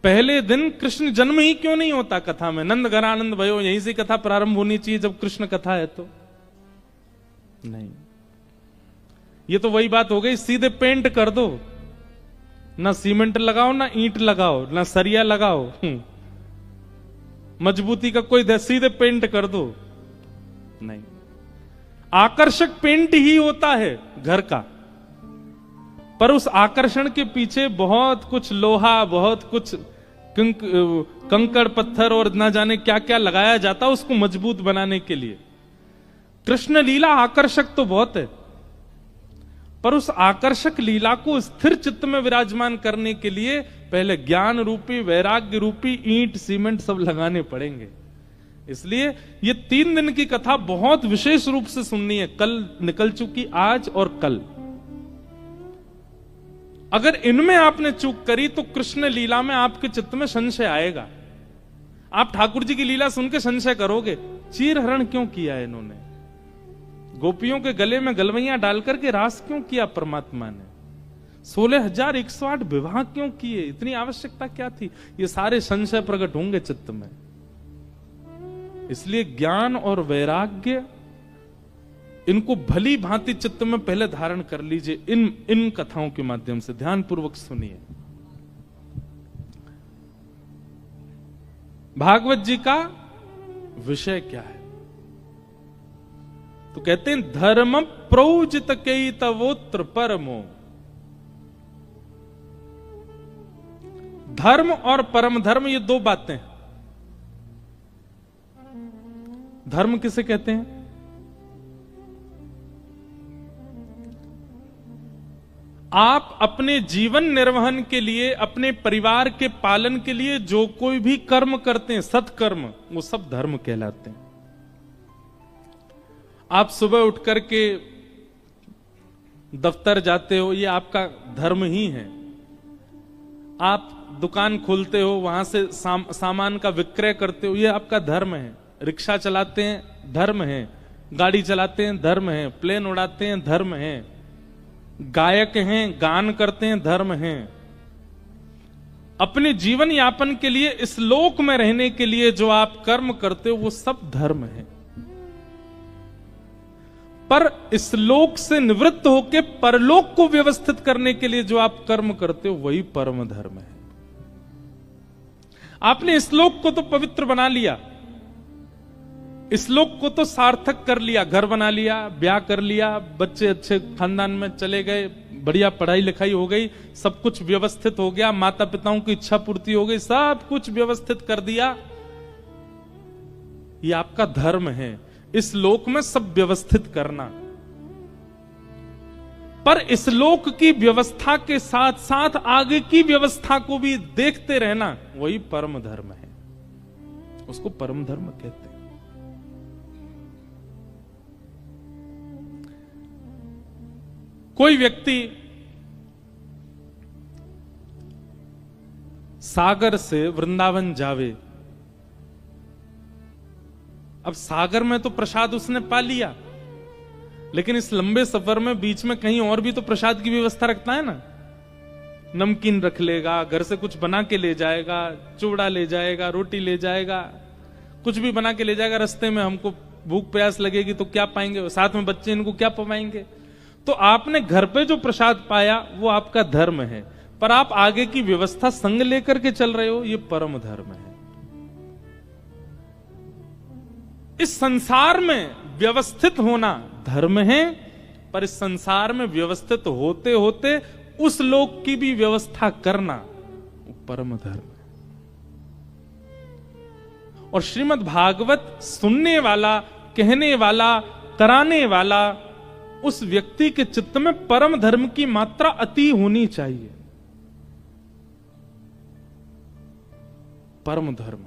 पहले दिन कृष्ण जन्म ही क्यों नहीं होता कथा में? नंद घरानंद भयो, यहीं से कथा प्रारंभ होनी चाहिए जब कृष्ण कथा है तो नहीं। ये तो वही बात हो गई, सीधे पेंट कर दो, ना सीमेंट लगाओ, ना ईंट लगाओ, ना सरिया लगाओ, मजबूती का कोई, सीधे पेंट कर दो। नहीं, आकर्षक पेंट ही होता है घर का, पर उस आकर्षण के पीछे बहुत कुछ लोहा, बहुत कुछ कंकड़ पत्थर और ना जाने क्या क्या लगाया जाता उसको मजबूत बनाने के लिए। कृष्ण लीला आकर्षक तो बहुत है, पर उस आकर्षक लीला को स्थिर चित्त में विराजमान करने के लिए पहले ज्ञान रूपी, वैराग्य रूपी ईंट, सीमेंट सब लगाने पड़ेंगे। इसलिए ये 3 दिन की कथा बहुत विशेष रूप से सुननी है। कल निकल चुकी, आज और कल। अगर इनमें आपने चूक करी तो कृष्ण लीला में आपके चित्त में संशय आएगा। आप ठाकुर जी की लीला सुन के संशय करोगे, चीर हरण क्यों किया इन्होंने, गोपियों के गले में गलवैयां डालकर के रास क्यों किया परमात्मा ने, 16,108 विवाह क्यों किए, इतनी आवश्यकता क्या थी? ये सारे संशय प्रकट होंगे चित्त में। इसलिए ज्ञान और वैराग्य, इनको भली भांति चित्त में पहले धारण कर लीजिए। इन कथाओं के माध्यम से ध्यान पूर्वक सुनिए। भागवत जी का विषय क्या है? तो कहते हैं धर्म प्रोजित कैतवोत्र परमो। धर्म और परम धर्म, ये 2 बातें। धर्म किसे कहते हैं? आप अपने जीवन निर्वहन के लिए, अपने परिवार के पालन के लिए जो कोई भी कर्म करते हैं, सत्कर्म, वो सब धर्म कहलाते हैं। आप सुबह उठ करके दफ्तर जाते हो, ये आपका धर्म ही है। आप दुकान खोलते हो, वहां से सामान का विक्रय करते हो, ये आपका धर्म है। रिक्शा चलाते हैं, धर्म है। गाड़ी चलाते हैं, धर्म है। प्लेन उड़ाते हैं, धर्म है। गायक हैं, गान करते हैं, धर्म है। अपने जीवन यापन के लिए, इस लोक में रहने के लिए जो आप कर्म करते हो, वो सब धर्म है। पर इस लोक से निवृत्त होकर परलोक को व्यवस्थित करने के लिए जो आप कर्म करते हो, वही परम धर्म है। आपने इस लोक को तो पवित्र बना लिया, इस लोक को तो सार्थक कर लिया, घर बना लिया, ब्याह कर लिया, बच्चे अच्छे खानदान में चले गए, बढ़िया पढ़ाई लिखाई हो गई, सब कुछ व्यवस्थित हो गया, माता पिताओं की इच्छा पूर्ति हो गई, सब कुछ व्यवस्थित कर दिया। ये आपका धर्म है, इस लोक में सब व्यवस्थित करना। पर इस लोक की व्यवस्था के साथ साथ आगे की व्यवस्था को भी देखते रहना, वही परम धर्म है। उसको परम धर्म कहते हैं। कोई व्यक्ति सागर से वृंदावन जावे, अब सागर में तो प्रसाद उसने पा लिया, लेकिन इस लंबे सफर में बीच में कहीं और भी तो प्रसाद की व्यवस्था रखता है ना। नमकीन रख लेगा, घर से कुछ बना के ले जाएगा, चूड़ा ले जाएगा, रोटी ले जाएगा, कुछ भी बना के ले जाएगा। रास्ते में हमको भूख प्यास लगेगी तो क्या पाएंगे, साथ में बच्चे इनको क्या पवाएंगे। तो आपने घर पे जो प्रसाद पाया वो आपका धर्म है, पर आप आगे की व्यवस्था संग लेकर के चल रहे हो, ये परम धर्म है। इस संसार में व्यवस्थित होना धर्म है, पर इस संसार में व्यवस्थित होते होते उस लोक की भी व्यवस्था करना परम धर्म है। और श्रीमद् भागवत सुनने वाला, कहने वाला, कराने वाला, उस व्यक्ति के चित्त में परम धर्म की मात्रा अति होनी चाहिए। परम धर्म,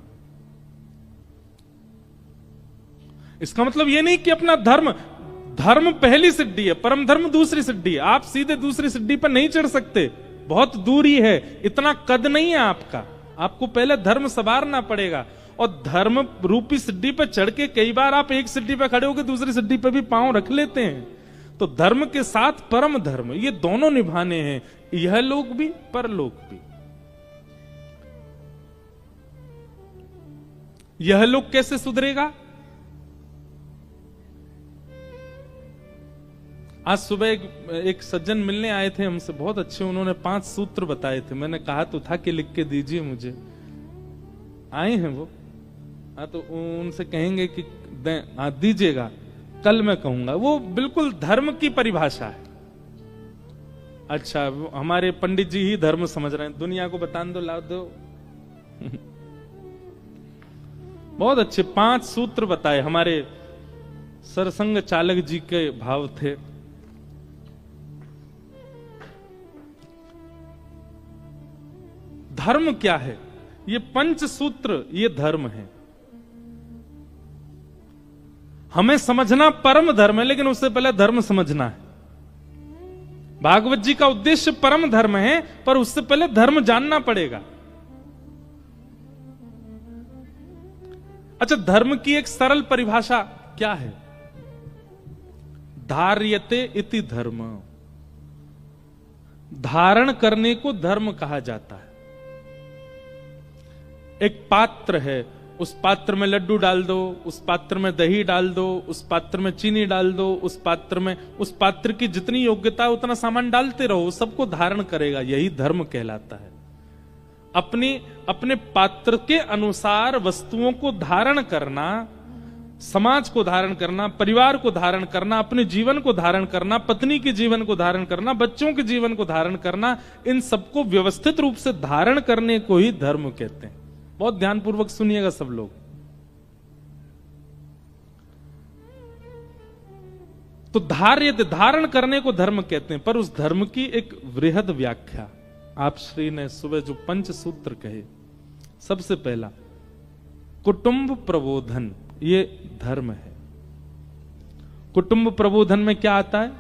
इसका मतलब यह नहीं कि अपना धर्म पहली सिद्धि है, परम धर्म दूसरी सिद्धि है। आप सीधे दूसरी सिद्धि पर नहीं चढ़ सकते, बहुत दूरी है, इतना कद नहीं है आपका। आपको पहले धर्म संवारना पड़ेगा, और धर्म रूपी सिद्धि पर चढ़ के कई बार आप एक सिद्धि पर खड़े होकर दूसरी सिद्धि पर भी पांव रख लेते हैं। तो धर्म के साथ परम धर्म, ये दोनों निभाने हैं, यह लोक भी परलोक भी। यह लोक कैसे सुधरेगा? आज सुबह एक सज्जन मिलने आए थे हमसे, बहुत अच्छे, उन्होंने 5 सूत्र बताए थे। मैंने कहा तो था कि लिख के दीजिए मुझे। आए हैं वो, हाँ, तो उनसे कहेंगे कि दीजिएगा, कल मैं कहूंगा। वो बिल्कुल धर्म की परिभाषा है। अच्छा, हमारे पंडित जी ही धर्म समझ रहे हैं, दुनिया को बता दो, ला दो। बहुत अच्छे 5 सूत्र बताए, हमारे सरसंग चालक जी के भाव थे। धर्म क्या है? ये 5 सूत्र, ये धर्म है। हमें समझना परम धर्म है, लेकिन उससे पहले धर्म समझना है। भागवत जी का उद्देश्य परम धर्म है, पर उससे पहले धर्म जानना पड़ेगा। अच्छा, धर्म की एक सरल परिभाषा क्या है? धार्यते इति धर्म, धारण करने को धर्म कहा जाता है। एक पात्र है, उस पात्र में लड्डू डाल दो, उस पात्र में दही डाल दो, उस पात्र में चीनी डाल दो, उस पात्र की जितनी योग्यता है उतना सामान डालते रहो, सबको धारण करेगा, यही धर्म कहलाता है। अपने पात्र के अनुसार वस्तुओं को धारण करना, समाज को धारण करना, परिवार को धारण करना, अपने जीवन को धारण करना, पत्नी के जीवन को धारण करना, बच्चों के जीवन को धारण करना, इन सबको व्यवस्थित रूप से धारण करने को ही धर्म कहते हैं। बहुत ध्यानपूर्वक सुनिएगा सब लोग। तो धारण करने को धर्म कहते हैं, पर उस धर्म की एक वृहद व्याख्या आप श्री ने सुबह जो 5 सूत्र कहे, सबसे पहला कुटुंब प्रबोधन, ये धर्म है। कुटुंब प्रबोधन में क्या आता है?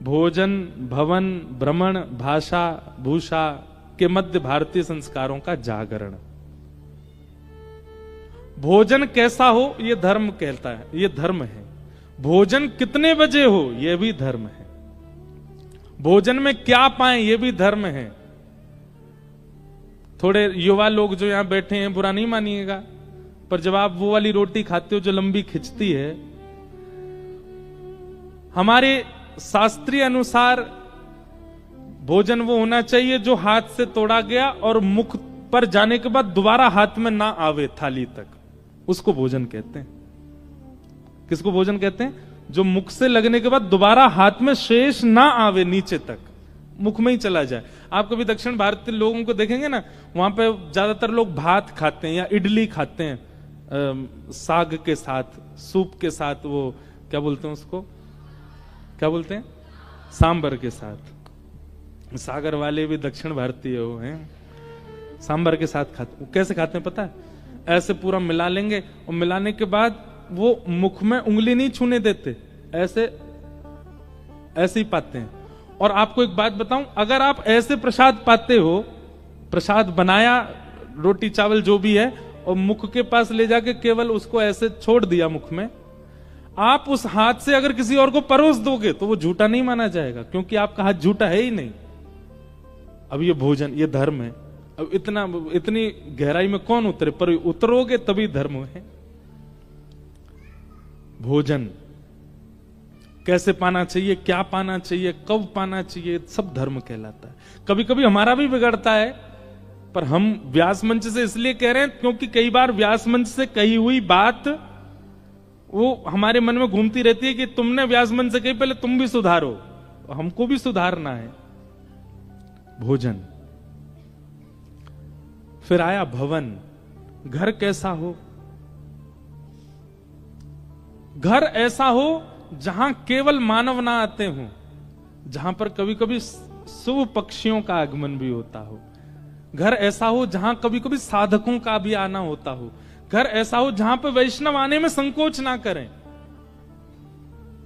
भोजन, भवन, भ्रमण, भाषा, भूषा के मध्य भारतीय संस्कारों का जागरण। भोजन कैसा हो, यह धर्म कहता है, यह धर्म है। भोजन कितने बजे हो, यह भी धर्म है। भोजन में क्या पाएं, यह भी धर्म है। थोड़े युवा लोग जो यहां बैठे हैं, बुरा नहीं मानिएगा, पर जब आप वो वाली रोटी खाते हो जो लंबी खिंचती है, हमारे शास्त्रीय अनुसार भोजन वो होना चाहिए जो हाथ से तोड़ा गया और मुख पर जाने के बाद दोबारा हाथ में ना आवे थाली तक, उसको भोजन कहते हैं। किसको भोजन कहते हैं? जो मुख से लगने के बाद दोबारा हाथ में शेष ना आवे नीचे तक, मुख में ही चला जाए। आप कभी दक्षिण भारतीय लोगों को देखेंगे ना, वहां पे ज्यादातर लोग भात खाते हैं या इडली खाते हैं, साग के साथ, सूप के साथ, वो क्या बोलते हैं उसको, क्या बोलते हैं, सांबर के साथ। सागर वाले भी दक्षिण भारतीय हो हैं, सांबर के साथ खाते। कैसे खाते हैं पता है? ऐसे पूरा मिला लेंगे और मिलाने के बाद वो मुख में उंगली नहीं छूने देते, ऐसे ऐसे ही पाते हैं। और आपको एक बात बताऊं, अगर आप ऐसे प्रसाद पाते हो, प्रसाद बनाया रोटी चावल जो भी है और मुख के पास ले जाके केवल उसको ऐसे छोड़ दिया मुख में, आप उस हाथ से अगर किसी और को परोस दोगे तो वो झूठा नहीं माना जाएगा, क्योंकि आपका हाथ झूठा है ही नहीं। अब ये भोजन, ये धर्म है। अब इतनी गहराई में कौन उतरे, पर उतरोगे तभी धर्म है। भोजन कैसे पाना चाहिए, क्या पाना चाहिए, कब पाना चाहिए, सब धर्म कहलाता है। कभी कभी हमारा भी बिगड़ता है, पर हम व्यास मंच से इसलिए कह रहे हैं क्योंकि कई बार व्यास मंच से कही हुई बात वो हमारे मन में घूमती रहती है कि तुमने व्यास मंच से कही, पहले तुम भी सुधारो, हमको भी सुधारना है। भोजन, फिर आया भवन। घर कैसा हो? घर ऐसा हो जहां केवल मानव ना आते हो, जहां पर कभी कभी शुभ पक्षियों का आगमन भी होता हो। घर ऐसा हो जहां कभी कभी साधकों का भी आना होता हो। घर ऐसा हो जहां पर वैष्णव आने में संकोच ना करें।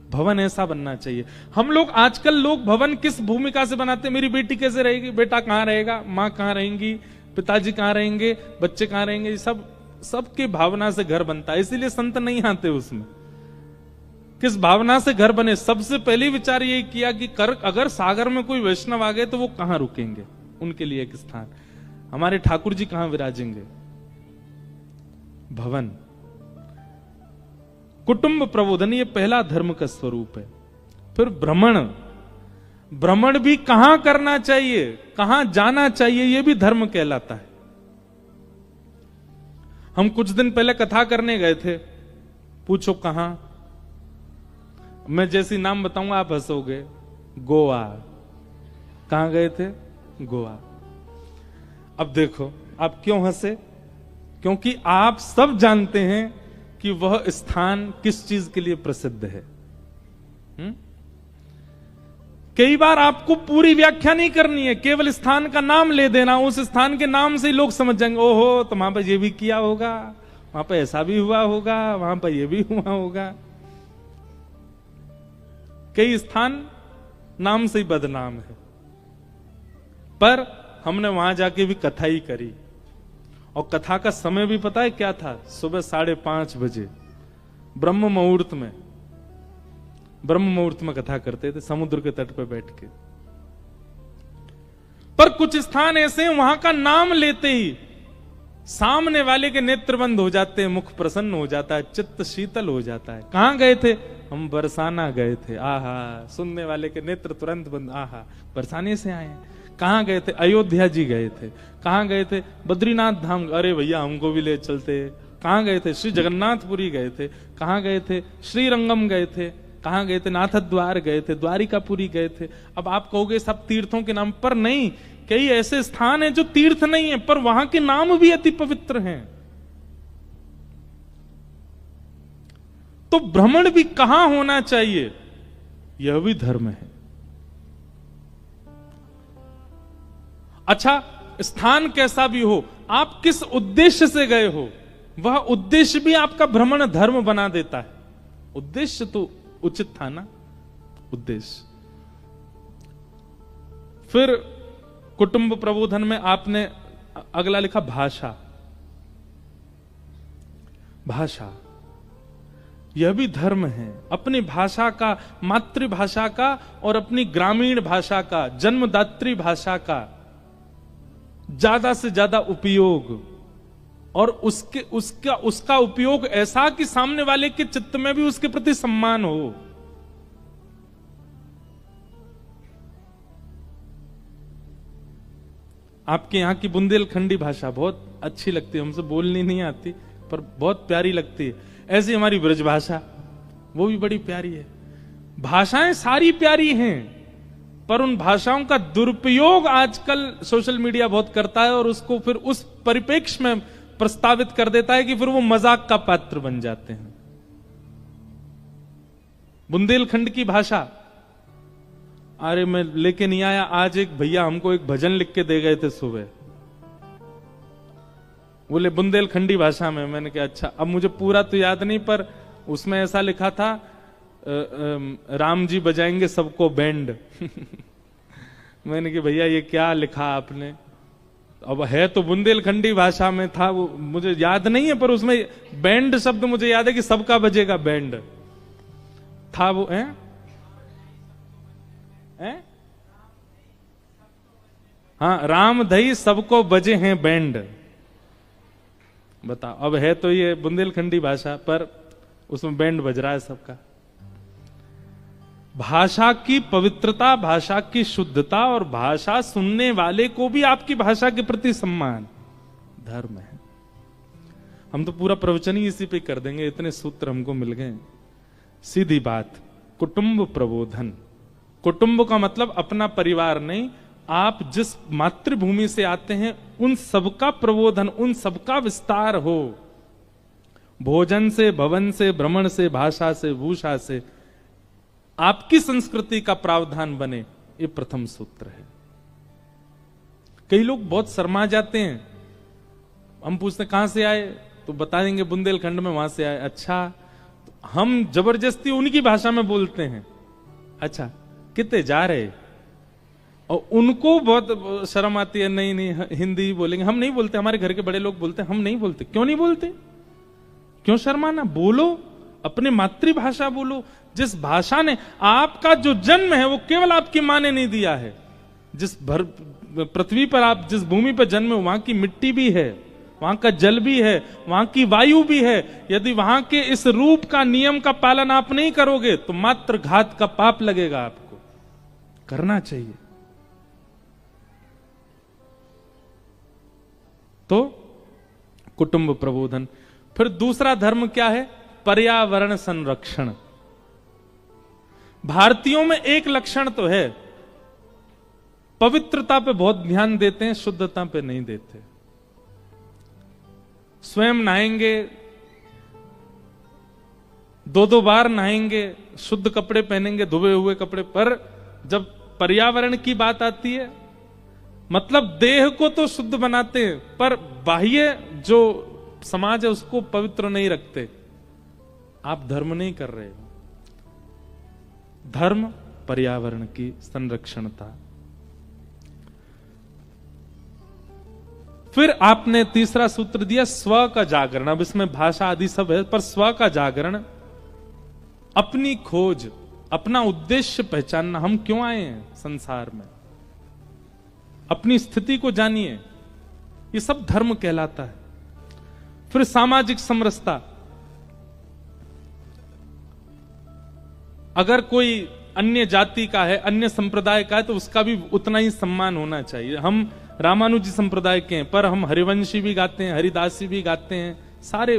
भवन ऐसा बनना चाहिए। हम लोग आजकल लोग भवन किस भूमिका से बनाते हैं? मेरी बेटी कैसे रहेगी, बेटा कहां रहेगा, मां कहां रहेंगी, पिताजी कहां रहेंगे, बच्चे कहां रहेंगे, सबके भावना से घर बनता है। इसीलिए संत नहीं आते उसमें। किस भावना से घर बने? सबसे पहले विचार यही किया कि अगर सागर में कोई वैष्णव आ गए तो वो कहां रुकेंगे, उनके लिए एक स्थान। हमारे ठाकुर जी कहां विराजेंगे? भवन। कुटुंब प्रबोधन, ये पहला धर्म का स्वरूप है। फिर भ्रमण। भ्रमण भी कहां करना चाहिए, कहां जाना चाहिए, यह भी धर्म कहलाता है। हम कुछ दिन पहले कथा करने गए थे। पूछो कहां? मैं जैसी नाम बताऊंगा आप हंसोगे। गोवा। कहां गए थे? गोवा। अब देखो आप क्यों हंसे? क्योंकि आप सब जानते हैं कि वह स्थान किस चीज के लिए प्रसिद्ध है। कई बार आपको पूरी व्याख्या नहीं करनी है, केवल स्थान का नाम ले देना। उस स्थान के नाम से ही लोग समझ जाएंगे, ओहो तो वहां पर यह भी किया होगा, वहां पर ऐसा भी हुआ होगा, वहां पर यह भी हुआ होगा। कई स्थान नाम से ही बदनाम है, पर हमने वहां जाके भी कथा ही करी। और कथा का समय भी पता है क्या था? सुबह 5:30 बजे ब्रह्म मुहूर्त में। ब्रह्म मुहूर्त में कथा करते थे समुद्र के तट पर बैठ के। पर कुछ स्थान ऐसे हैं वहां का नाम लेते ही सामने वाले के नेत्र बंद हो जाते हैं, मुख प्रसन्न हो जाता है, चित्त शीतल हो जाता है। कहां गए थे? हम बरसाना गए थे। आहा, सुनने वाले के नेत्र तुरंत बंद। आहा, बरसाने से आए हैं। कहां गए थे? अयोध्या जी गए थे। कहां गए थे? बद्रीनाथ धाम। अरे भैया हमको भी ले चलते। कहां गए थे? श्री जगन्नाथपुरी गए थे। कहां गए थे? श्रीरंगम गए थे। कहां गए थे? नाथद्वार गए थे, द्वारिकापुरी गए थे। अब आप कहोगे सब तीर्थों के नाम, पर नहीं, कई ऐसे स्थान हैं जो तीर्थ नहीं है पर वहां के नाम भी अति पवित्र हैं। तो भ्रमण भी कहां होना चाहिए, यह भी धर्म है। अच्छा, स्थान कैसा भी हो, आप किस उद्देश्य से गए हो, वह उद्देश्य भी आपका भ्रमण धर्म बना देता है। उद्देश्य तो उचित था ना, उद्देश्य। फिर कुटुंब प्रबोधन में आपने अगला लिखा भाषा। भाषा यह भी धर्म है। अपनी भाषा का, मातृभाषा का और अपनी ग्रामीण भाषा का, जन्मदात्री भाषा का ज्यादा से ज्यादा उपयोग, और उसका उपयोग ऐसा कि सामने वाले के चित्त में भी उसके प्रति सम्मान हो। आपके यहां की बुंदेलखंडी भाषा बहुत अच्छी लगती है, हमसे बोलनी नहीं आती पर बहुत प्यारी लगती है। ऐसी हमारी ब्रज भाषा, वो भी बड़ी प्यारी है। भाषाएं सारी प्यारी हैं, पर उन भाषाओं का दुरुपयोग आजकल सोशल मीडिया बहुत करता है और उसको फिर उस परिप्रेक्ष्य में प्रस्तावित कर देता है कि फिर वो मजाक का पात्र बन जाते हैं। बुंदेलखंड की भाषा, अरे मैं लेके नहीं आया, आज एक भैया हमको एक भजन लिख के दे गए थे सुबह। बोले बुंदेलखंडी भाषा में। मैंने कहा अच्छा। अब मुझे पूरा तो याद नहीं, पर उसमें ऐसा लिखा था राम जी बजाएंगे सबको बैंड। मैंने कहा भैया ये क्या लिखा आपने? अब है तो बुंदेलखंडी भाषा में था, वो मुझे याद नहीं है, पर उसमें बैंड शब्द मुझे याद है कि सबका बजेगा बैंड था वो। है हाँ, राम धई सबको बजे हैं बैंड। बताओ, अब है तो ये बुंदेलखंडी भाषा, पर उसमें बैंड बज रहा है सबका। भाषा की पवित्रता, भाषा की शुद्धता और भाषा सुनने वाले को भी आपकी भाषा के प्रति सम्मान धर्म है। हम तो पूरा प्रवचन ही इसी पे कर देंगे, इतने सूत्र हमको मिल गए। सीधी बात, कुटुंब प्रबोधन। कुटुंब का मतलब अपना परिवार नहीं, आप जिस मातृभूमि से आते हैं उन सबका प्रबोधन, उन सबका विस्तार हो। भोजन से, भवन से, भ्रमण से, भाषा से, भूषा से आपकी संस्कृति का प्रावधान बने, ये प्रथम सूत्र है। कई लोग बहुत शर्मा जाते हैं। हम पूछते कहां से आए तो बता देंगे बुंदेलखंड में वहां से आए। अच्छा, तो हम जबरदस्ती उनकी भाषा में बोलते हैं। अच्छा, कितने जा रहे? और उनको बहुत शर्म आती है, नहीं नहीं हिंदी बोलेंगे। हम नहीं बोलते, हमारे घर के बड़े लोग बोलते हैं, हम नहीं बोलते। क्यों नहीं बोलते? क्यों शर्माना? बोलो, अपने मातृभाषा बोलो। जिस भाषा ने आपका जो जन्म है वो केवल आपकी मां ने नहीं दिया है। जिस पृथ्वी पर आप जिस भूमि पर जन्मे, वहां की मिट्टी भी है, वहां का जल भी है, वहां की वायु भी है। यदि वहां के इस रूप का, नियम का पालन आप नहीं करोगे तो मात्र घात का पाप लगेगा। आपको करना चाहिए। तो कुटुंब प्रबोधन। फिर दूसरा धर्म क्या है? पर्यावरण संरक्षण। भारतीयों में एक लक्षण तो है, पवित्रता पे बहुत ध्यान देते हैं, शुद्धता पे नहीं देते। स्वयं नहाएंगे, दो बार नहाएंगे, शुद्ध कपड़े पहनेंगे, धुए हुए कपड़े, पर जब पर्यावरण की बात आती है, मतलब देह को तो शुद्ध बनाते हैं पर बाह्य जो समाज है उसको पवित्र नहीं रखते। आप धर्म नहीं कर रहे हो। धर्म पर्यावरण की संरक्षणता। फिर आपने तीसरा सूत्र दिया स्व का जागरण। अब इसमें भाषा आदि सब है, पर स्व का जागरण, अपनी खोज, अपना उद्देश्य पहचानना। हम क्यों आए हैं संसार में, अपनी स्थिति को जानिए, ये सब धर्म कहलाता है। फिर सामाजिक समरसता। अगर कोई अन्य जाति का है, अन्य संप्रदाय का है, तो उसका भी उतना ही सम्मान होना चाहिए। हम रामानुजी संप्रदाय के हैं, पर हम हरिवंशी भी गाते हैं, हरिदासी भी गाते हैं, सारे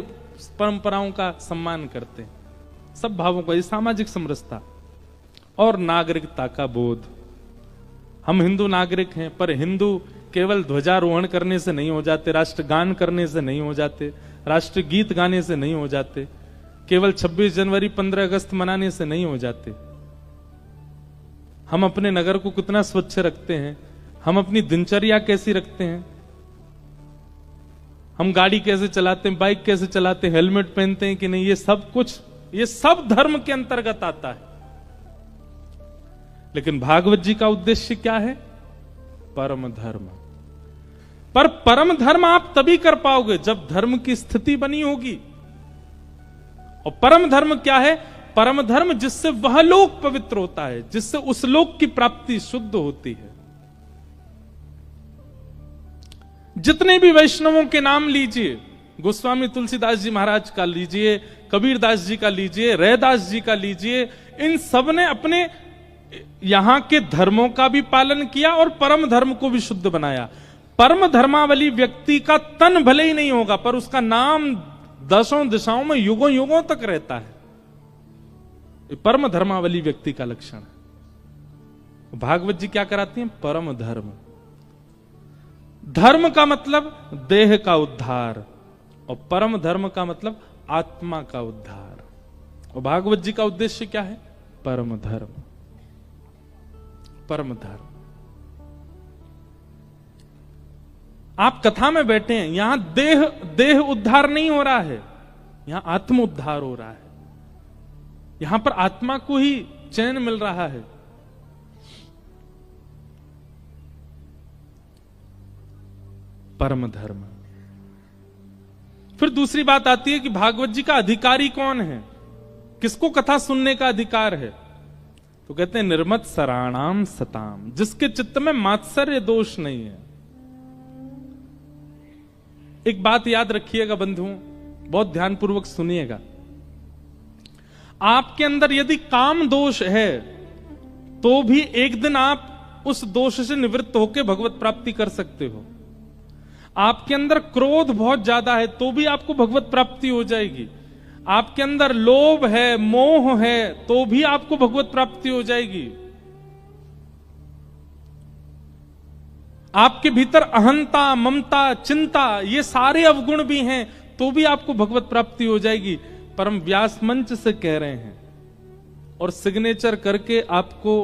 परंपराओं का सम्मान करते हैं, सब भावों का। ये सामाजिक समरसता। और नागरिकता का बोध। हम हिंदू नागरिक हैं, पर हिंदू केवल ध्वजारोहण करने से नहीं हो जाते, राष्ट्रगान करने से नहीं हो जाते, राष्ट्रगीत गाने से नहीं हो जाते, केवल 26 जनवरी 15 अगस्त मनाने से नहीं हो जाते। हम अपने नगर को कितना स्वच्छ रखते हैं, हम अपनी दिनचर्या कैसी रखते हैं, हम गाड़ी कैसे चलाते हैं, बाइक कैसे चलाते हैं, हेलमेट पहनते हैं कि नहीं, ये सब कुछ, ये सब धर्म के अंतर्गत आता है। लेकिन भागवत जी का उद्देश्य क्या है? परम धर्म। पर परम धर्म आप तभी कर पाओगे जब धर्म की स्थिति बनी होगी। और परम धर्म क्या है? परम धर्म जिससे वह लोक पवित्र होता है, जिससे उस लोक की प्राप्ति शुद्ध होती है। जितने भी वैष्णवों के नाम लीजिए, गोस्वामी तुलसीदास जी महाराज का लीजिए, कबीरदास जी का लीजिए, रैदास जी का लीजिए, इन सब ने अपने यहां के धर्मों का भी पालन किया और परम धर्म को भी शुद्ध बनाया। परम धर्मावली व्यक्ति का तन भले ही नहीं होगा, पर उसका नाम दसों दिशाओं में युगों युगों तक रहता है। परम धर्मावली व्यक्ति का लक्षण है। भागवत जी क्या कराती हैं? परम धर्म। धर्म का मतलब देह का उद्धार, और परम धर्म का मतलब आत्मा का उद्धार। और भागवत जी का उद्देश्य क्या है? परम धर्म। परम धर्म। आप कथा में बैठे हैं, यहां देह उद्धार नहीं हो रहा है, यहां आत्म उद्धार हो रहा है। यहां पर आत्मा को ही चैन मिल रहा है। परम धर्म। फिर दूसरी बात आती है कि भागवत जी का अधिकारी कौन है, किसको कथा सुनने का अधिकार है? तो कहते हैं निर्मत सराणाम सताम, जिसके चित्त में मात्सर्य दोष नहीं है। एक बात याद रखिएगा बंधुओं, बहुत ध्यानपूर्वक सुनिएगा। आपके अंदर यदि काम दोष है तो भी एक दिन आप उस दोष से निवृत्त होकर भगवत प्राप्ति कर सकते हो। आपके अंदर क्रोध बहुत ज्यादा है तो भी आपको भगवत प्राप्ति हो जाएगी। आपके अंदर लोभ है, मोह है, तो भी आपको भगवत प्राप्ति हो जाएगी। आपके भीतर अहंता, ममता, चिंता, ये सारे अवगुण भी हैं तो भी आपको भगवत प्राप्ति हो जाएगी। परम व्यास मंच से कह रहे हैं और सिग्नेचर करके आपको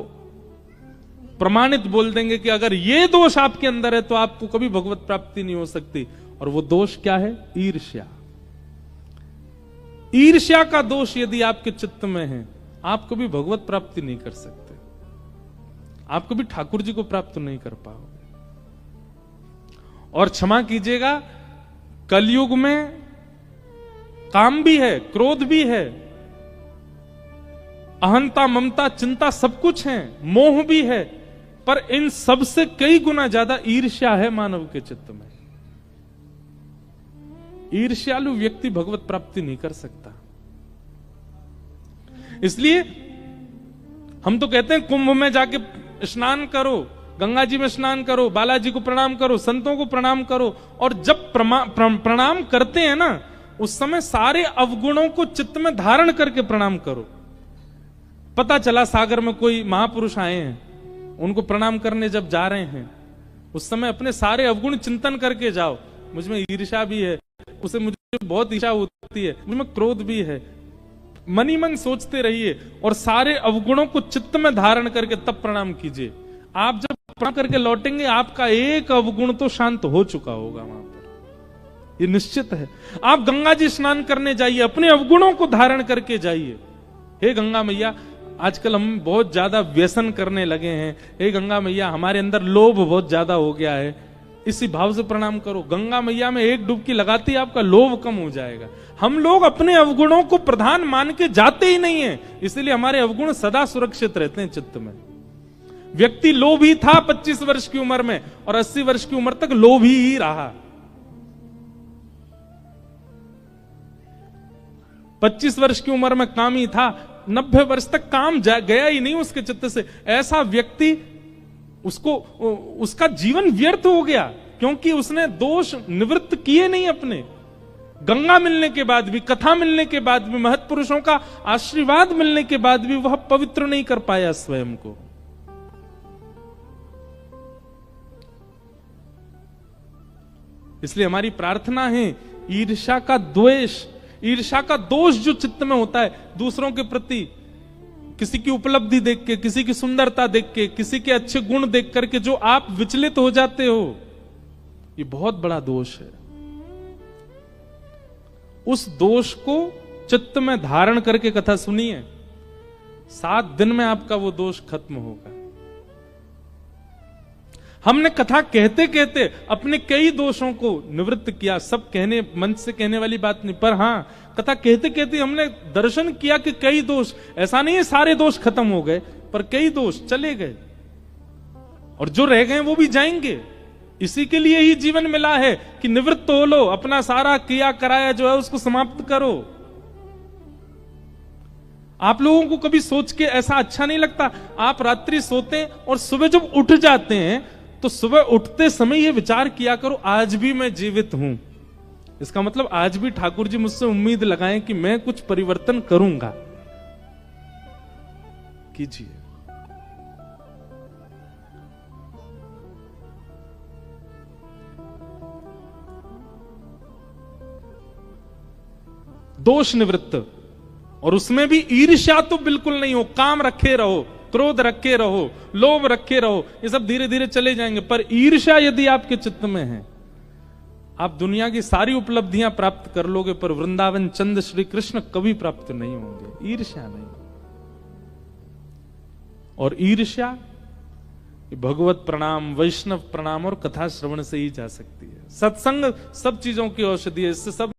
प्रमाणित बोल देंगे कि अगर ये दोष आपके अंदर है तो आपको कभी भगवत प्राप्ति नहीं हो सकती। और वो दोष क्या है? ईर्ष्या। ईर्ष्या का दोष यदि आपके चित्त में है, आप कभी भगवत प्राप्ति नहीं कर सकते, आप कभी ठाकुर जी को प्राप्त नहीं कर पाओगे। और क्षमा कीजिएगा, कलयुग में काम भी है, क्रोध भी है, अहंता, ममता, चिंता सब कुछ है, मोह भी है, पर इन सब से कई गुना ज्यादा ईर्ष्या है मानव के चित्त में। ईर्ष्यालु व्यक्ति भगवत प्राप्ति नहीं कर सकता। इसलिए हम तो कहते हैं कुंभ में जाके स्नान करो, गंगा जी में स्नान करो, बालाजी को प्रणाम करो, संतों को प्रणाम करो। और जब प्रणाम करते हैं ना, उस समय सारे अवगुणों को चित्त में धारण करके प्रणाम करो। पता चला सागर में कोई महापुरुष आए हैं, उनको प्रणाम करने जब जा रहे हैं, उस समय अपने सारे अवगुण चिंतन करके जाओ। मुझ में ईर्ष्या भी है, उसे मुझे बहुत इच्छा होती है, मुझ में क्रोध भी है, मन ही मन सोचते रहिए और सारे अवगुणों को चित्त में धारण करके तब प्रणाम कीजिए। आप जब प्रणाम करके लौटेंगे, आपका एक अवगुण तो शांत हो चुका होगा वहां पर, ये निश्चित है। आप गंगा जी स्नान करने जाइए, अपने अवगुणों को धारण करके जाइए। हे गंगा मैया, आजकल हम बहुत ज्यादा व्यसन करने लगे हैं, हे गंगा मैया हमारे अंदर लोभ बहुत ज्यादा हो गया है, इसी भाव से प्रणाम करो। गंगा मैया में एक डुबकी लगाते ही आपका लोभ कम हो जाएगा। हम लोग अपने अवगुणों को प्रधान मान के जाते ही नहीं है, इसलिए हमारे अवगुण सदा सुरक्षित रहते हैं चित्त में। व्यक्ति लोभी था 25 वर्ष की उम्र में और 80 वर्ष की उम्र तक लोभी ही रहा। 25 वर्ष की उम्र में कामी था, 90 वर्ष तक काम गया ही नहीं उसके चित्त से। ऐसा व्यक्ति, उसका जीवन व्यर्थ हो गया, क्योंकि उसने दोष निवृत्त किए नहीं अपने। गंगा मिलने के बाद भी, कथा मिलने के बाद भी, महत्पुरुषों का आशीर्वाद मिलने के बाद भी वह पवित्र नहीं कर पाया स्वयं को। इसलिए हमारी प्रार्थना है, ईर्ष्या का द्वेष, ईर्ष्या का दोष जो चित्त में होता है दूसरों के प्रति, किसी की उपलब्धि देख के, किसी की सुंदरता देख के, किसी के अच्छे गुण देख करके जो आप विचलित हो जाते हो, ये बहुत बड़ा दोष है। उस दोष को चित्त में धारण करके कथा सुनिए, 7 दिन में आपका वो दोष खत्म होगा। हमने कथा कहते कहते अपने कई दोषों को निवृत्त किया। सब कहने, मंच से कहने वाली बात नहीं, पर हां, कथा कहते कहते हमने दर्शन किया कि कई दोष, ऐसा नहीं है सारे दोष खत्म हो गए, पर कई दोष चले गए और जो रह गए वो भी जाएंगे। इसी के लिए ही जीवन मिला है कि निवृत्त हो लो, अपना सारा किया कराया जो है उसको समाप्त करो। आप लोगों को कभी सोच के ऐसा अच्छा नहीं लगता? आप रात्रि सोते हैं और सुबह जब उठ जाते हैं तो सुबह उठते समय ये विचार किया करो, आज भी मैं जीवित हूं। इसका मतलब आज भी ठाकुर जी मुझसे उम्मीद लगाएं कि मैं कुछ परिवर्तन करूंगा। कीजिए। दोष निवृत्त, और उसमें भी ईर्ष्या तो बिल्कुल नहीं हो। काम रखे रहो, क्रोध रखे रहो, लोभ रखे रहो, ये सब धीरे धीरे चले जाएंगे। पर ईर्ष्या यदि आपके चित्त में है आप दुनिया की सारी उपलब्धियां प्राप्त कर लोगे पर वृंदावन चंद श्री कृष्ण कभी प्राप्त नहीं होंगे। ईर्ष्या नहीं। और ईर्ष्या भगवत प्रणाम, वैष्णव प्रणाम और कथा श्रवण से ही जा सकती है। सत्संग सब चीजों की औषधि है। इससे सब